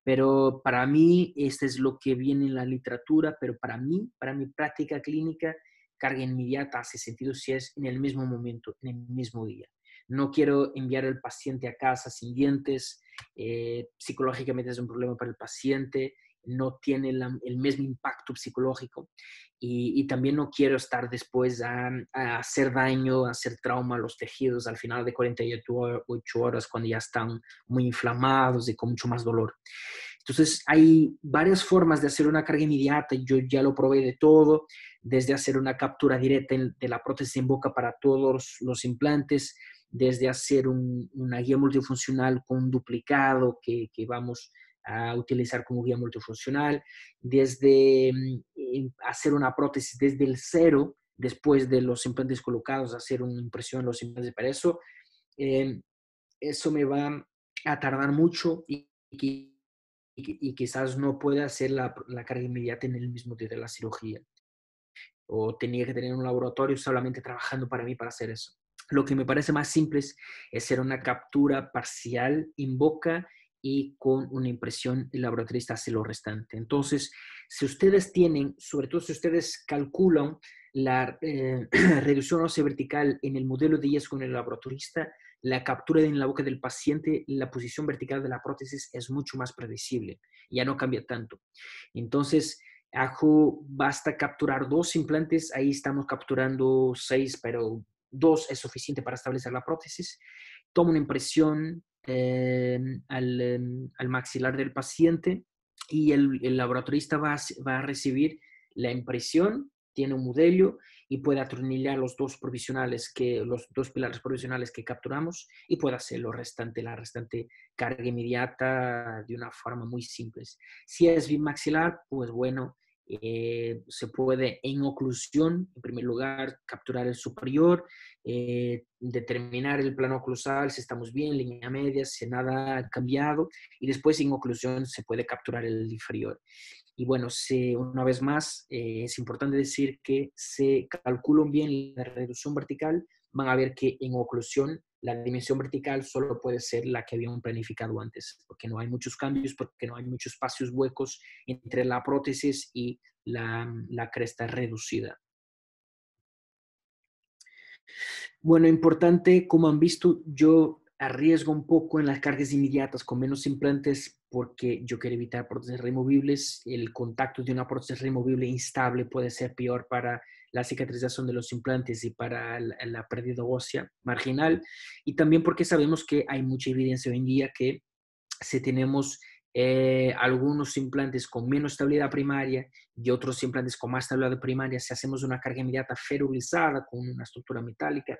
Pero para mí, este es lo que viene en la literatura, pero para mí, para mi práctica clínica, carga inmediata hace sentido si es en el mismo momento, en el mismo día. No quiero enviar al paciente a casa sin dientes, psicológicamente es un problema para el paciente, no tiene el mismo impacto psicológico y también no quiero estar después a hacer daño, a hacer trauma a los tejidos al final de 48 horas cuando ya están muy inflamados y con mucho más dolor. Entonces hay varias formas de hacer una carga inmediata, yo ya lo probé de todo, desde hacer una captura directa de la prótesis en boca para todos los implantes, desde hacer una guía multifuncional con un duplicado que vamos a utilizar como guía multifuncional, desde hacer una prótesis desde el cero, después de los implantes colocados, hacer una impresión en los implantes. Para eso, eso me va a tardar mucho y quizás no pueda hacer la carga inmediata en el mismo día de la cirugía. O tenía que tener un laboratorio solamente trabajando para mí para hacer eso. Lo que me parece más simple es hacer una captura parcial en boca y con una impresión el laboratorista hace lo restante. Entonces, si ustedes tienen, sobre todo si ustedes calculan la reducción ósea vertical en el modelo de IES con el laboratorista, la captura en la boca del paciente, la posición vertical de la prótesis es mucho más predecible, ya no cambia tanto. Entonces, basta capturar 2 implantes, ahí estamos capturando 6, pero 2 es suficiente para establecer la prótesis. Toma una impresión al maxilar del paciente y el laboratorista va a recibir la impresión, tiene un modelo y puede atornillar los 2 pilares provisionales que capturamos y puede hacer la restante carga inmediata de una forma muy simple. Si es bimaxilar, pues bueno, Se puede en oclusión, en primer lugar, capturar el superior, determinar el plano oclusal, si estamos bien, línea media, si nada ha cambiado, y después en oclusión se puede capturar el inferior. Y bueno, una vez más, es importante decir que se calculan bien la reducción vertical, van a ver que en oclusión la dimensión vertical solo puede ser la que habían planificado antes, porque no hay muchos cambios, porque no hay muchos espacios huecos entre la prótesis y la cresta reducida. Bueno, importante, como han visto, yo arriesgo un poco en las cargas inmediatas con menos implantes porque yo quiero evitar prótesis removibles. El contacto de una prótesis removible instable puede ser peor para la cicatrización de los implantes y para la pérdida ósea marginal. Y también porque sabemos que hay mucha evidencia hoy en día que si tenemos algunos implantes con menos estabilidad primaria y otros implantes con más estabilidad primaria, si hacemos una carga inmediata ferulizada con una estructura metálica,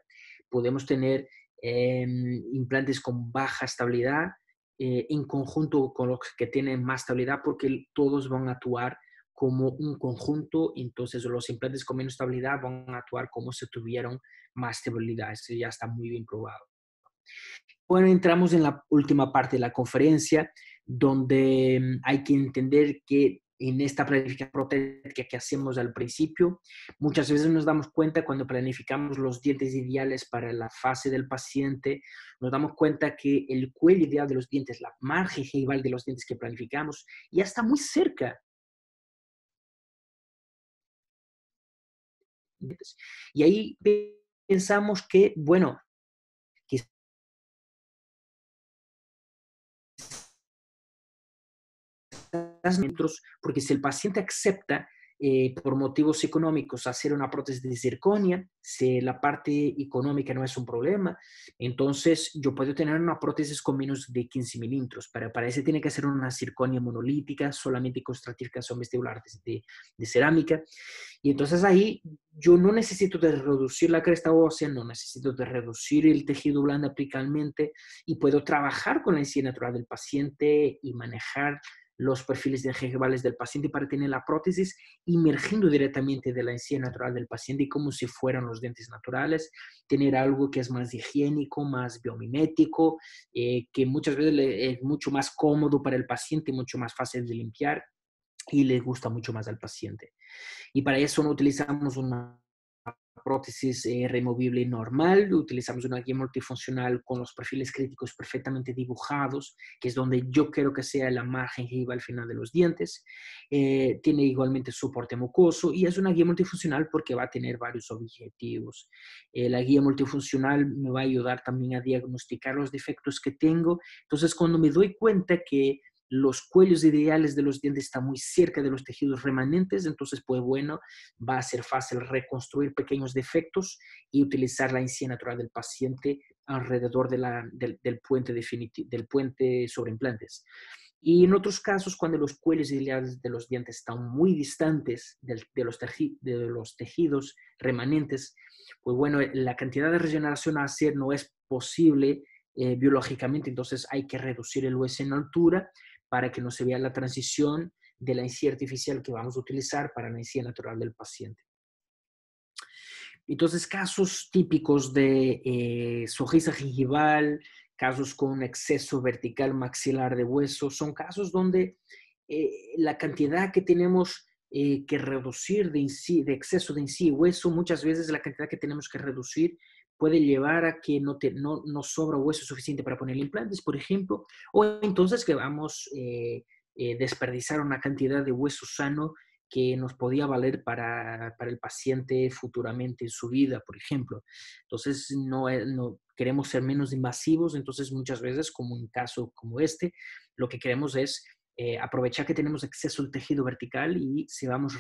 podemos tener implantes con baja estabilidad en conjunto con los que tienen más estabilidad porque todos van a actuar como un conjunto, entonces los implantes con menos estabilidad van a actuar como si tuvieran más estabilidad. Eso ya está muy bien probado. Bueno, entramos en la última parte de la conferencia, donde hay que entender que en esta planificación protética que hacemos al principio, muchas veces nos damos cuenta cuando planificamos los dientes ideales para la fase del paciente, nos damos cuenta que el cuello ideal de los dientes, la margen gingival de los dientes que planificamos, ya está muy cerca. Y ahí pensamos que, bueno, metros, porque si el paciente acepta por motivos económicos hacer una prótesis de zirconia, si la parte económica no es un problema, entonces yo puedo tener una prótesis con menos de 15 milímetros. Para eso tiene que ser una zirconia monolítica, solamente con estratificación vestibular de cerámica. Y entonces ahí yo no necesito de reducir la cresta ósea, no necesito de reducir el tejido blando apicalmente y puedo trabajar con la encía natural del paciente y manejar los perfiles de gingivales del paciente para tener la prótesis emergiendo directamente de la encía natural del paciente como si fueran los dientes naturales, tener algo que es más higiénico, más biomimético, que muchas veces es mucho más cómodo para el paciente, mucho más fácil de limpiar y le gusta mucho más al paciente. Y para eso no utilizamos una prótesis removible normal, utilizamos una guía multifuncional con los perfiles críticos perfectamente dibujados, que es donde yo quiero que sea la margen gingival al final de los dientes. Tiene igualmente soporte mucoso y es una guía multifuncional porque va a tener varios objetivos. La guía multifuncional me va a ayudar también a diagnosticar los defectos que tengo. Entonces, cuando me doy cuenta que los cuellos ideales de los dientes están muy cerca de los tejidos remanentes, entonces, pues bueno, va a ser fácil reconstruir pequeños defectos y utilizar la encía natural del paciente alrededor del puente sobre implantes. Y en otros casos, cuando los cuellos ideales de los dientes están muy distantes de los tejidos remanentes, pues bueno, la cantidad de regeneración a hacer no es posible biológicamente, entonces hay que reducir el hueso en altura para que no se vea la transición de la encía artificial que vamos a utilizar para la encía natural del paciente. Entonces, casos típicos de sonrisa gingival, casos con exceso vertical maxilar de hueso, son casos donde la cantidad que tenemos que reducir de exceso de encía y hueso, muchas veces la cantidad que tenemos que reducir puede llevar a que no sobra hueso suficiente para poner implantes, por ejemplo, o entonces que vamos desperdiciar una cantidad de hueso sano que nos podía valer para el paciente futuramente en su vida, por ejemplo. Entonces, no queremos ser menos invasivos, entonces muchas veces, como un caso como este, lo que queremos es aprovechar que tenemos exceso de tejido vertical y si vamos a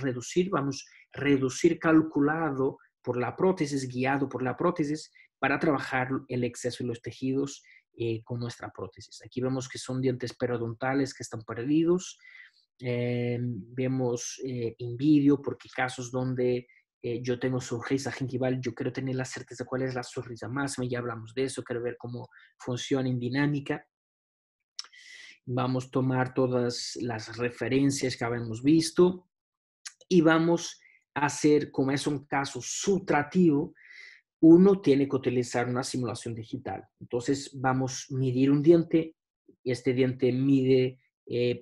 reducir calculado por la prótesis, guiado por la prótesis, para trabajar el exceso de los tejidos con nuestra prótesis. Aquí vemos que son dientes periodontales que están perdidos. Vemos en vídeo porque casos donde yo tengo sonrisa gingival, yo quiero tener la certeza de cuál es la sonrisa máxima, ya hablamos de eso, quiero ver cómo funciona en dinámica. Vamos a tomar todas las referencias que habíamos visto y vamos a hacer, como es un caso subtractivo, uno tiene que utilizar una simulación digital. Entonces vamos a medir un diente, este diente mide,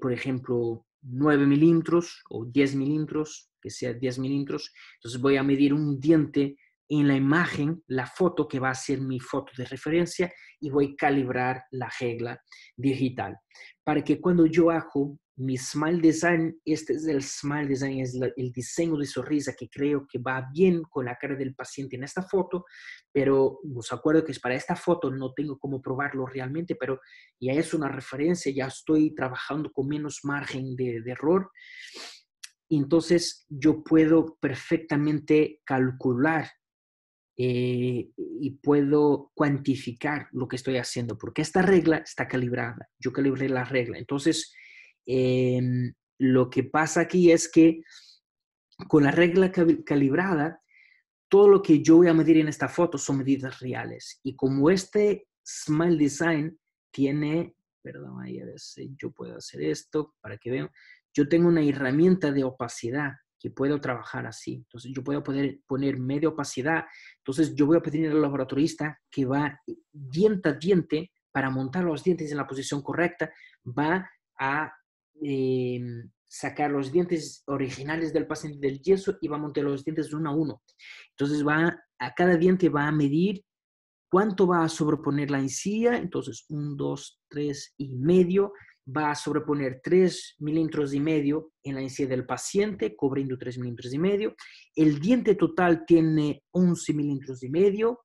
por ejemplo, 9 milímetros o 10 milímetros, que sea 10 milímetros. Entonces voy a medir un diente en la imagen, la foto que va a ser mi foto de referencia, y voy a calibrar la regla digital. Para que cuando yo hago mi Smile Design, este es el Smile Design, es el diseño de sonrisa que creo que va bien con la cara del paciente en esta foto, pero os acuerdo que para esta foto no tengo cómo probarlo realmente, pero ya es una referencia, ya estoy trabajando con menos margen de error. Entonces yo puedo perfectamente calcular y puedo cuantificar lo que estoy haciendo, porque esta regla está calibrada. Yo calibré la regla. Entonces, eh, lo que pasa aquí es que con la regla calibrada, todo lo que yo voy a medir en esta foto son medidas reales. Y como este Smile Design tiene, perdón, ahí a ver si yo puedo hacer esto para que vean, yo tengo una herramienta de opacidad que puedo trabajar así. Entonces yo puedo poner media opacidad. Entonces yo voy a pedir al laboratorista que va diente a diente para montar los dientes en la posición correcta, va a sacar los dientes originales del paciente del yeso y va a montar los dientes uno a uno. Entonces a cada diente va a medir cuánto va a sobreponer la encía. Entonces 1, 2, 3 y medio. Va a sobreponer 3 milímetros y medio en la encía del paciente, cubriendo 3 milímetros y medio. El diente total tiene 11 milímetros y medio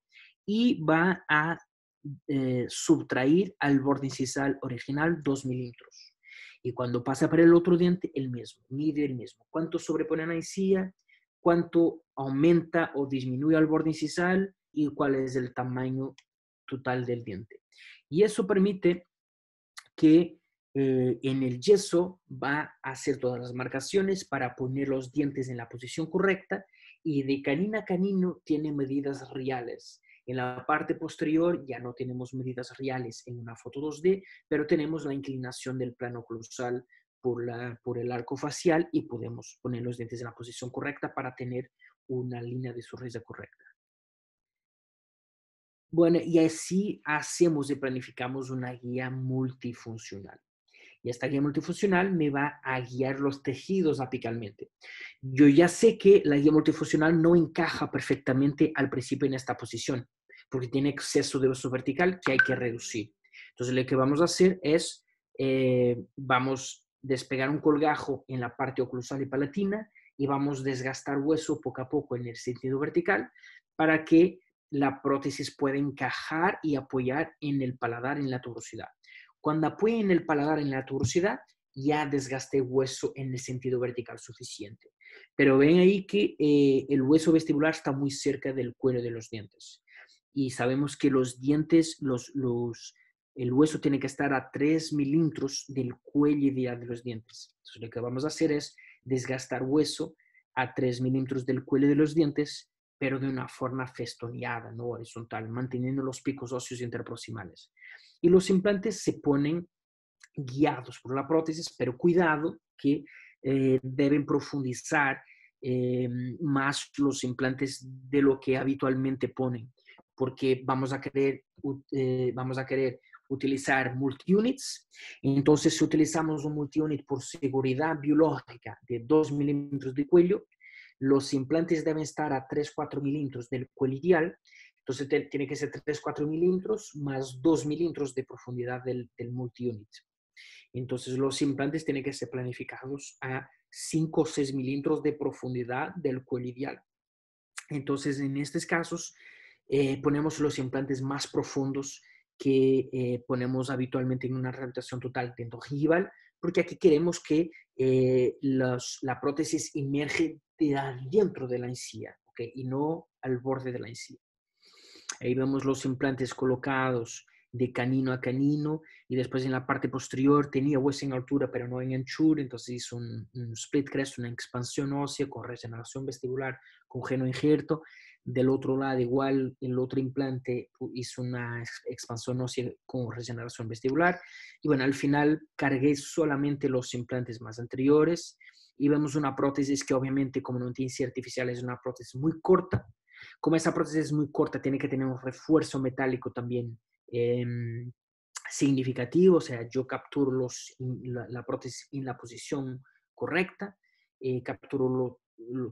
y va a subtraer al borde incisal original 2 milímetros. Y cuando pasa para el otro diente, el mismo, mide el mismo. ¿Cuánto sobrepone la encía? ¿Cuánto aumenta o disminuye al borde incisal? Y cuál es el tamaño total del diente. Y eso permite que en el yeso va a hacer todas las marcaciones para poner los dientes en la posición correcta, y de canino a canino tiene medidas reales. En la parte posterior ya no tenemos medidas reales en una foto 2D, pero tenemos la inclinación del plano oclusal por el arco facial y podemos poner los dientes en la posición correcta para tener una línea de sonrisa correcta. Bueno, y así hacemos y planificamos una guía multifuncional. Y esta guía multifuncional me va a guiar los tejidos apicalmente. Yo ya sé que la guía multifuncional no encaja perfectamente al principio en esta posición, porque tiene exceso de hueso vertical que hay que reducir. Entonces, lo que vamos a hacer es, vamos a despegar un colgajo en la parte oclusal y palatina y vamos a desgastar hueso poco a poco en el sentido vertical para que la prótesis pueda encajar y apoyar en el paladar en la tuberosidad. Cuando apoye en el paladar en la tuberosidad, ya desgasté hueso en el sentido vertical suficiente. Pero ven ahí que el hueso vestibular está muy cerca del cuello de los dientes. Y sabemos que los dientes, el hueso tiene que estar a 3 milímetros del cuello ideal de los dientes. Entonces lo que vamos a hacer es desgastar hueso a 3 milímetros del cuello de los dientes, pero de una forma festoneada, no horizontal, manteniendo los picos óseos interproximales. Y los implantes se ponen guiados por la prótesis, pero cuidado que deben profundizar más los implantes de lo que habitualmente ponen, porque vamos a querer utilizar multi-units. Entonces, si utilizamos un multi-unit por seguridad biológica de 2 milímetros de cuello, los implantes deben estar a 3-4 milímetros del cuello ideal. Entonces, tiene que ser 3-4 milímetros más 2 milímetros de profundidad del multi-unit. Entonces, los implantes tienen que ser planificados a 5 o 6 milímetros de profundidad del cuello ideal. Entonces, en estos casos, ponemos los implantes más profundos que ponemos habitualmente en una rehabilitación total dentogingival, porque aquí queremos que la prótesis emerge de adentro de la encía, ¿okay? Y no al borde de la encía. Ahí vemos los implantes colocados de canino a canino, y después en la parte posterior tenía hueso en altura pero no en anchura, entonces hizo un split crest, una expansión ósea con regeneración vestibular con geno injerto. Del otro lado igual el otro implante hizo una expansión ósea con regeneración vestibular, y bueno, al final cargué solamente los implantes más anteriores y vemos una prótesis que obviamente, como no tiene inteligencia artificial, es una prótesis muy corta. Como esa prótesis es muy corta, tiene que tener un refuerzo metálico también significativo, o sea, yo capturo la prótesis en la posición correcta, capturo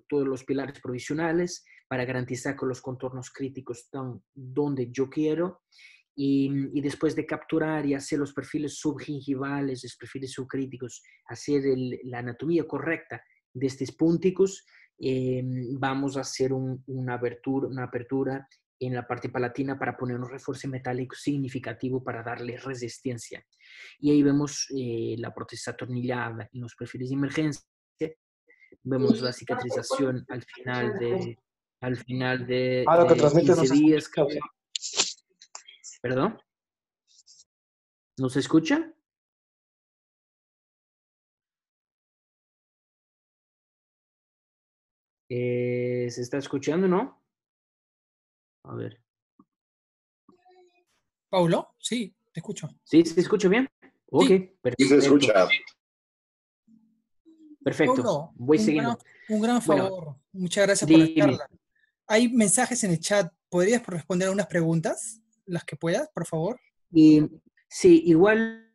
todos los pilares provisionales para garantizar que los contornos críticos están donde yo quiero. Y después de capturar y hacer los perfiles subgingivales, los perfiles subcríticos, hacer la anatomía correcta de estos púnticos, vamos a hacer una apertura en la parte palatina para poner un refuerzo metálico significativo para darle resistencia. Y ahí vemos la prótesis atornillada en los perfiles de emergencia, vemos la cicatrización al final Ah, lo que de transmite no 15 se escucha. días. ¿Perdón? ¿No se escucha? ¿Se está escuchando, no? A ver. Paulo, sí, te escucho. ¿Sí se escucha bien? Ok, Sí. perfecto. Sí se escucha. Perfecto. Paulo, Voy siguiendo. un gran Bueno, favor. Muchas gracias por la dime. charla. Hay mensajes en el chat. ¿Podrías responder unas preguntas? Las que puedas, por favor. Sí, igual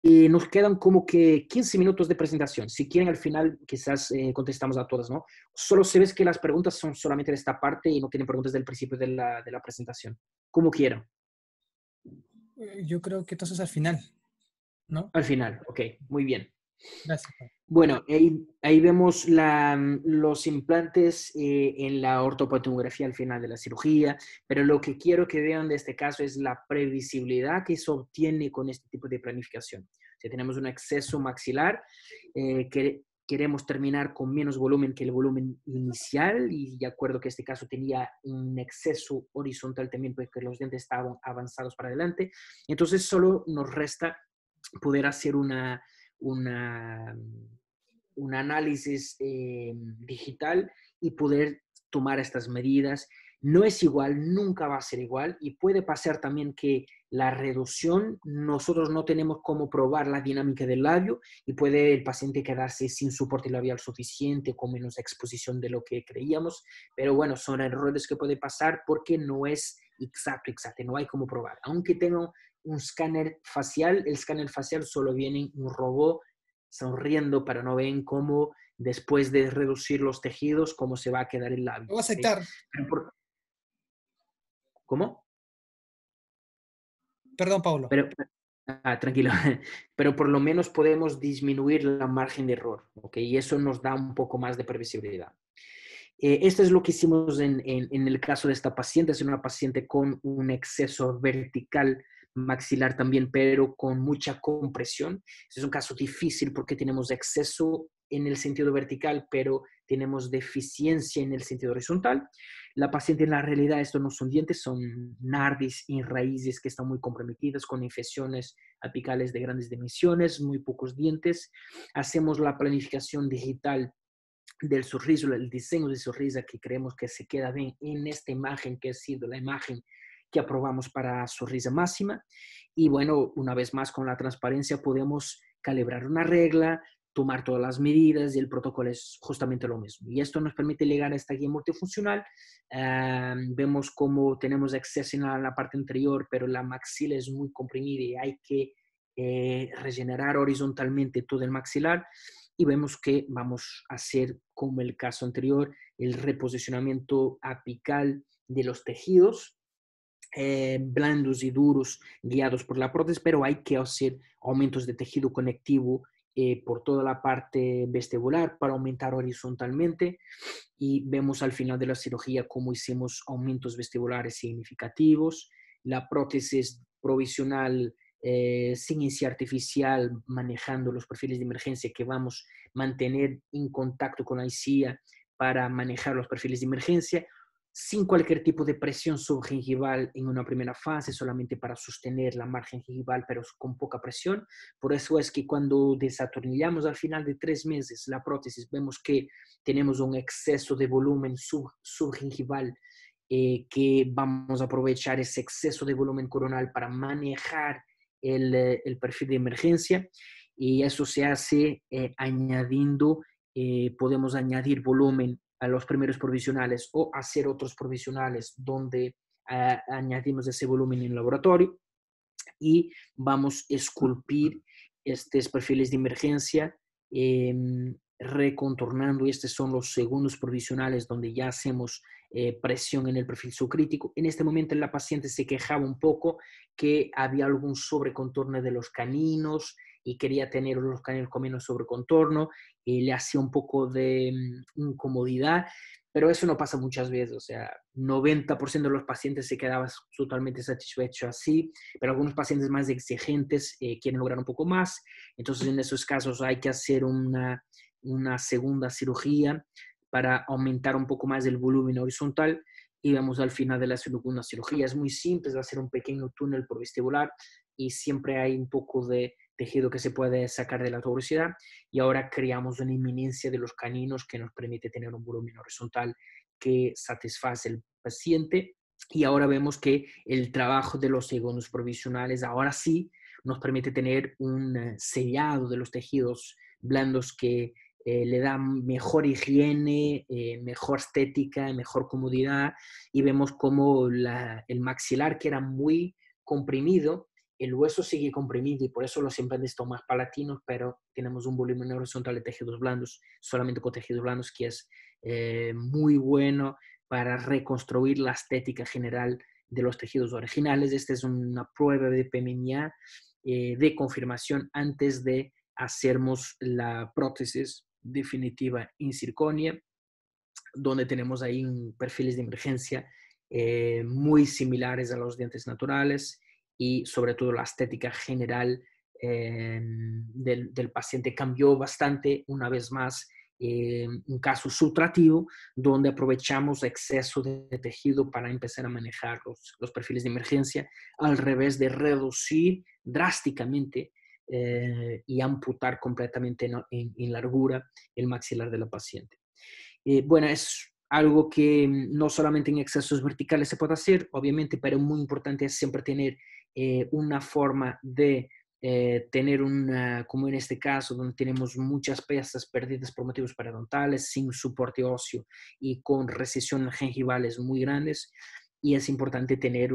nos quedan como que 15 minutos de presentación. Si quieren, al final quizás contestamos a todas, ¿no? Solo se ve que las preguntas son solamente de esta parte y no tienen preguntas del principio de la presentación. Como quieran. Yo creo que entonces al final, ¿no? Al final, ok, muy bien. Gracias, Paulo. Bueno, ahí vemos los implantes en la ortopatomografía al final de la cirugía, pero lo que quiero que vean de este caso es la previsibilidad que se obtiene con este tipo de planificación. Si tenemos un exceso maxilar, que queremos terminar con menos volumen que el volumen inicial, y de acuerdo que este caso tenía un exceso horizontal también porque los dientes estaban avanzados para adelante, entonces solo nos resta poder hacer un análisis digital y poder tomar estas medidas. No es igual, nunca va a ser igual y puede pasar también que la reducción, nosotros no tenemos cómo probar la dinámica del labio y puede el paciente quedarse sin soporte labial suficiente, con menos exposición de lo que creíamos, pero bueno, son errores que puede pasar porque no es exacto, no hay cómo probar. Aunque tenga un escáner facial, el escáner facial solo viene en un robot sonriendo para no ver cómo después de reducir los tejidos, cómo se va a quedar el labio. Lo voy a aceptar. ¿Okay? ¿Cómo? Perdón, Paulo. Tranquilo. Pero por lo menos podemos disminuir la margen de error, ¿ok? Y eso nos da un poco más de previsibilidad. Esto es lo que hicimos en el caso de esta paciente. Es una paciente con un exceso vertical maxilar también, pero con mucha compresión. Es un caso difícil porque tenemos exceso en el sentido vertical, pero tenemos deficiencia en el sentido horizontal. La paciente en la realidad, estos no son dientes, son nardis y raíces que están muy comprometidas con infecciones apicales de grandes dimensiones, muy pocos dientes. Hacemos la planificación digital del sorriso, el diseño de sonrisa que creemos que se queda bien en esta imagen que ha sido la imagen que aprobamos para sonrisa máxima. Y bueno, una vez más con la transparencia podemos calibrar una regla, tomar todas las medidas y el protocolo es justamente lo mismo. Y esto nos permite llegar a esta guía multifuncional. Vemos cómo tenemos acceso en la parte anterior, pero la maxila es muy comprimida y hay que regenerar horizontalmente todo el maxilar. Y vemos que vamos a hacer, como el caso anterior, el reposicionamiento apical de los tejidos blandos y duros guiados por la prótesis, pero hay que hacer aumentos de tejido conectivo por toda la parte vestibular para aumentar horizontalmente y vemos al final de la cirugía cómo hicimos aumentos vestibulares significativos, la prótesis provisional sin ciencia artificial manejando los perfiles de emergencia que vamos a mantener en contacto con la ICIA para manejar los perfiles de emergencia sin cualquier tipo de presión subgingival en una primera fase, solamente para sostener la margen gingival, pero con poca presión. Por eso es que cuando desatornillamos al final de 3 meses la prótesis, vemos que tenemos un exceso de volumen subgingival, que vamos a aprovechar ese exceso de volumen coronal para manejar el perfil de emergencia. y eso se hace añadiendo, podemos añadir volumen a los primeros provisionales o hacer otros provisionales donde añadimos ese volumen en el laboratorio y vamos a esculpir estos perfiles de emergencia recontornando. Estos son los segundos provisionales donde ya hacemos presión en el perfil subcrítico. En este momento la paciente se quejaba un poco que había algún sobrecontorno de los caninos y quería tener los caninos con menos sobrecontorno, le hacía un poco de incomodidad, pero eso no pasa muchas veces. O sea, 90% de los pacientes se quedaban totalmente satisfechos así, pero algunos pacientes más exigentes quieren lograr un poco más. Entonces, en esos casos hay que hacer una segunda cirugía para aumentar un poco más el volumen horizontal y vamos al final de la segunda cirugía. Es muy simple, es hacer un pequeño túnel por vestibular y siempre hay un poco de tejido que se puede sacar de la tuberosidad y ahora creamos una inminencia de los caninos que nos permite tener un volumen horizontal que satisface al paciente. Y ahora vemos que el trabajo de los segundos provisionales ahora sí nos permite tener un sellado de los tejidos blandos que le dan mejor higiene, mejor estética, mejor comodidad, y vemos como el maxilar, que era muy comprimido, el hueso sigue comprimido y por eso los implantes son más palatinos, pero tenemos un volumen horizontal de tejidos blandos, solamente con tejidos blandos, que es muy bueno para reconstruir la estética general de los tejidos originales. Esta es una prueba de PMMA de confirmación antes de hacernos la prótesis definitiva en circonia, donde tenemos ahí perfiles de emergencia muy similares a los dientes naturales y sobre todo la estética general del paciente cambió bastante. Una vez más, un caso sutractivo donde aprovechamos exceso de tejido para empezar a manejar los perfiles de emergencia, al revés de reducir drásticamente y amputar completamente en largura el maxilar de la paciente. Bueno, es algo que no solamente en excesos verticales se puede hacer, obviamente, pero muy importante es siempre tener una forma de tener una, como en este caso, donde tenemos muchas piezas perdidas por motivos periodontales, sin soporte óseo y con recesión gengivales muy grandes, y es importante tener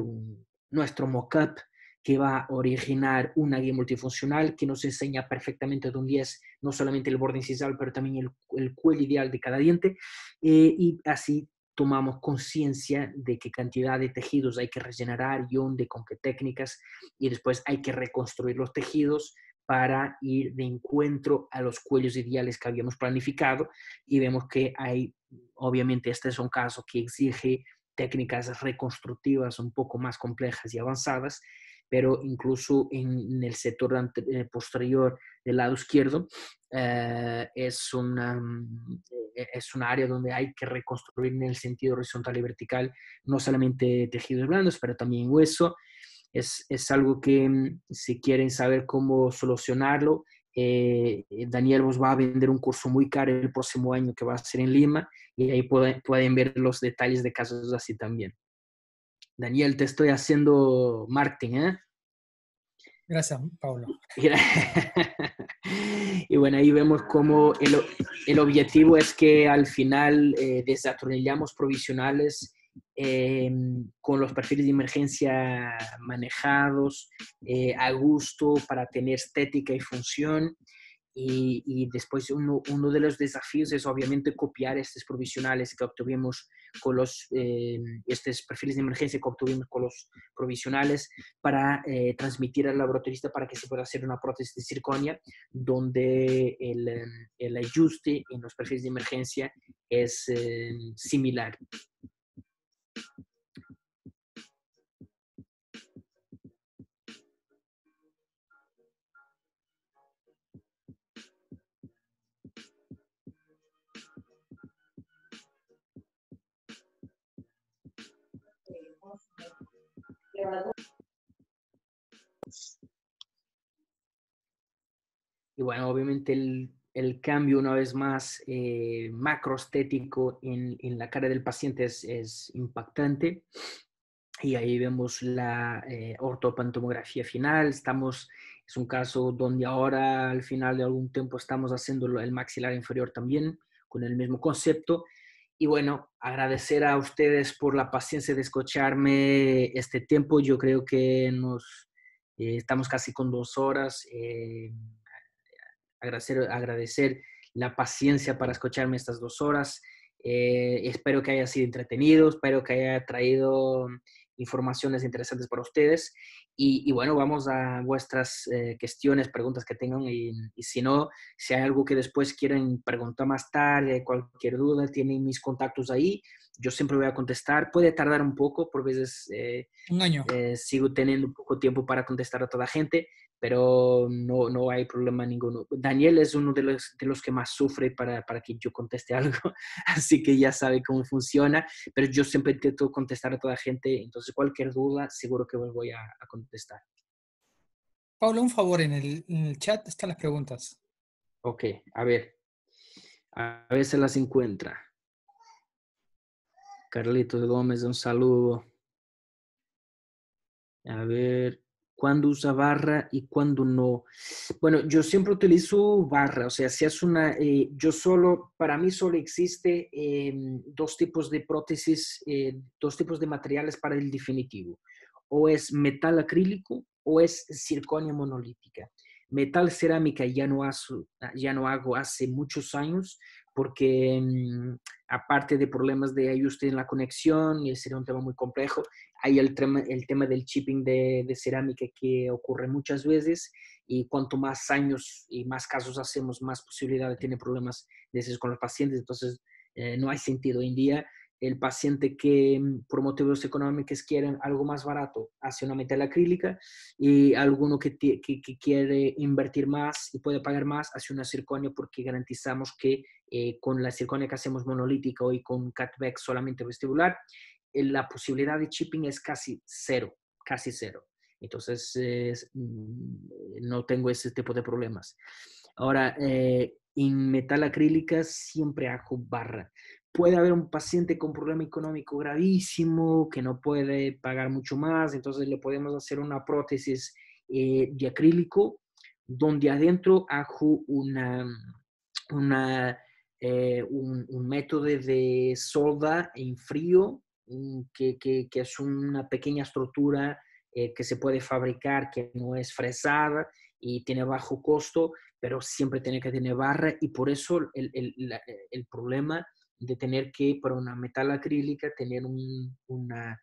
nuestro mock-up que va a originar una guía multifuncional que nos enseña perfectamente dónde es no solamente el borde incisal, pero también el cuello ideal de cada diente, y así tomamos conciencia de qué cantidad de tejidos hay que regenerar y dónde, con qué técnicas, y después hay que reconstruir los tejidos para ir de encuentro a los cuellos ideales que habíamos planificado, y vemos que hay, obviamente este es un caso que exige técnicas reconstructivas un poco más complejas y avanzadas, pero incluso en el sector posterior del lado izquierdo es una área donde hay que reconstruir en el sentido horizontal y vertical, no solamente tejidos blandos, pero también hueso. Es algo que si quieren saber cómo solucionarlo, Daniel os va a vender un curso muy caro el próximo año que va a ser en Lima y ahí pueden ver los detalles de casos así también. Daniel, te estoy haciendo marketing, ¿eh? Gracias, Pablo. Y bueno, ahí vemos cómo el objetivo es que al final desatornillamos provisionales con los perfiles de emergencia manejados a gusto para tener estética y función. Y después uno de los desafíos es obviamente copiar estos provisionales que obtuvimos con estos perfiles de emergencia que obtuvimos con los provisionales para transmitir al laboratorista para que se pueda hacer una prótesis de circonia donde el ajuste en los perfiles de emergencia es similar. Y bueno, obviamente el cambio una vez más macroestético en la cara del paciente es impactante. Y ahí vemos la ortopantomografía final. Estamos Es un caso donde ahora al final de algún tiempo estamos haciendo el maxilar inferior también con el mismo concepto. Y bueno, agradecer a ustedes por la paciencia de escucharme este tiempo. Yo creo que estamos casi con 2 horas. Agradecer la paciencia para escucharme estas 2 horas. Espero que haya sido entretenido, espero que haya traído informaciones interesantes para ustedes. Y bueno, vamos a vuestras cuestiones, preguntas que tengan. Y si no, si hay algo que después quieren preguntar más tarde, cualquier duda, tienen mis contactos ahí. Yo siempre voy a contestar. Puede tardar un poco, por veces Un año. sigo teniendo poco tiempo para contestar a toda gente, pero no hay problema ninguno. Daniel es uno de los que más sufre para que yo conteste algo, así que ya sabe cómo funciona, pero yo siempre intento contestar a toda gente, entonces cualquier duda seguro que os voy a contestar. Pablo, un favor, en el chat están las preguntas. Ok, a ver si las encuentra. Carlitos Gómez, un saludo. A ver, ¿cuándo usa barra y cuándo no? Bueno, yo siempre utilizo barra, o sea, si es para mí solo existe 2 tipos de prótesis, 2 tipos de materiales para el definitivo. O es metal acrílico o es circonia monolítica. Metal cerámica ya no hago hace muchos años porque aparte de problemas de ajuste en la conexión, y sería un tema muy complejo, hay el tema del chipping de cerámica que ocurre muchas veces y cuanto más años y más casos hacemos, más posibilidad de tener problemas de esos con los pacientes. Entonces, no hay sentido. Hoy en día, el paciente que por motivos económicos quieren algo más barato hace una metal acrílica y alguno que quiere invertir más y puede pagar más hace una circonia porque garantizamos que con la circonia que hacemos monolítica y con cutback solamente vestibular, la posibilidad de chipping es casi cero, casi cero. Entonces, no tengo ese tipo de problemas. Ahora, en metal acrílica siempre hago barra. Puede haber un paciente con problema económico gravísimo que no puede pagar mucho más, entonces le podemos hacer una prótesis de acrílico donde adentro hago un método de solda en frío que es una pequeña estructura que se puede fabricar, que no es fresada y tiene bajo costo, pero siempre tiene que tener barra y por eso el problema de tener que, para una metal acrílica, tener una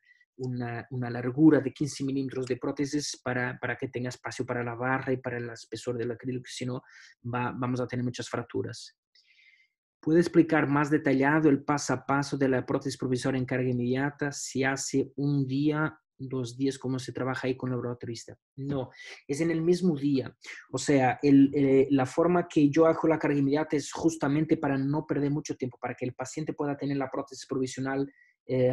largura de 15 milímetros de prótesis para que tenga espacio para la barra y para el espesor del acrílico, si no vamos a tener muchas fracturas. ¿Puede explicar más detallado el paso a paso de la prótesis provisoria en carga inmediata? Si hace un día, 2 días, ¿cómo se trabaja ahí con el laboratorista? No, es en el mismo día. O sea, la forma que yo hago la carga inmediata es justamente para no perder mucho tiempo, para que el paciente pueda tener la prótesis provisional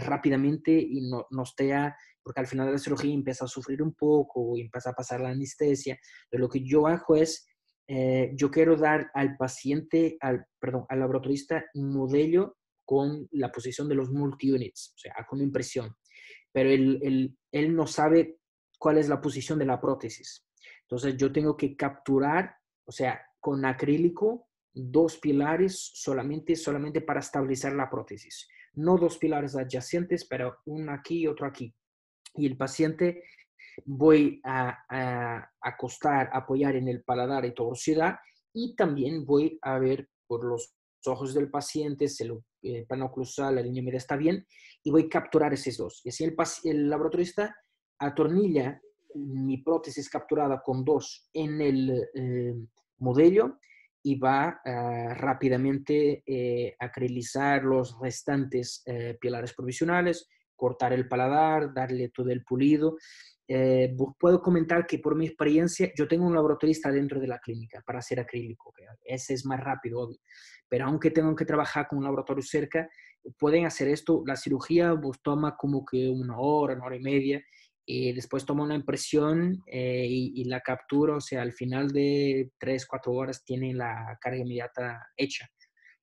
rápidamente y no esté, porque al final de la cirugía empieza a sufrir un poco y empieza a pasar la anestesia. Pero lo que yo hago es yo quiero dar al paciente, al laboratorista, un modelo con la posición de los multi-units, o sea, con impresión. Pero él no sabe cuál es la posición de la prótesis. Entonces, yo tengo que capturar, o sea, con acrílico, 2 pilares solamente para estabilizar la prótesis. No 2 pilares adyacentes, pero uno aquí y otro aquí. Y el paciente voy a acostar, apoyar en el paladar y torcida y también voy a ver por los ojos del paciente si el plano oclusal, la línea media está bien y voy a capturar esos dos. Y así el laboratorista atornilla mi prótesis capturada con 2 en el modelo y va rápidamente acrilizar los restantes pilares provisionales, cortar el paladar, darle todo el pulido. Puedo comentar que por mi experiencia, yo tengo un laboratorista dentro de la clínica para hacer acrílico, que ese es más rápido, obvio. Pero aunque tengan que trabajar con un laboratorio cerca, pueden hacer esto. La cirugía toma como que 1 hora y media, y después toma una impresión y la captura, o sea, al final de 3, 4 horas tiene la carga inmediata hecha.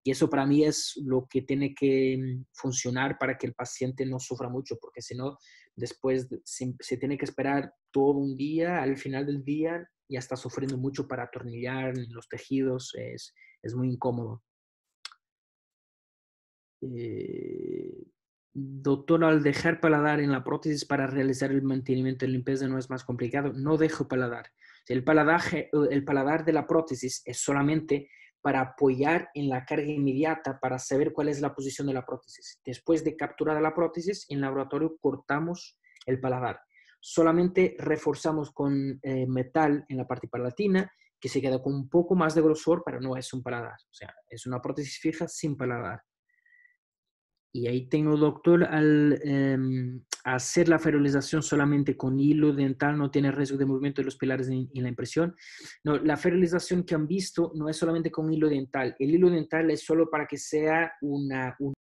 Y eso para mí es lo que tiene que funcionar para que el paciente no sufra mucho, porque si no, después se tiene que esperar todo un día, al final del día ya está sufriendo mucho para atornillar en los tejidos, es muy incómodo. Doctor, al dejar paladar en la prótesis para realizar el mantenimiento de limpieza no es más complicado. No dejo paladar. El paladar de la prótesis es solamente para apoyar en la carga inmediata para saber cuál es la posición de la prótesis. Después de capturada la prótesis, en laboratorio cortamos el paladar. Solamente reforzamos con metal en la parte palatina, que se queda con un poco más de grosor, pero no es un paladar. O sea, es una prótesis fija sin paladar. Y ahí tengo, doctor, al hacer la ferilización solamente con hilo dental, no tiene riesgo de movimiento de los pilares en la impresión. No, la ferilización que han visto no es solamente con hilo dental. El hilo dental es solo para que sea un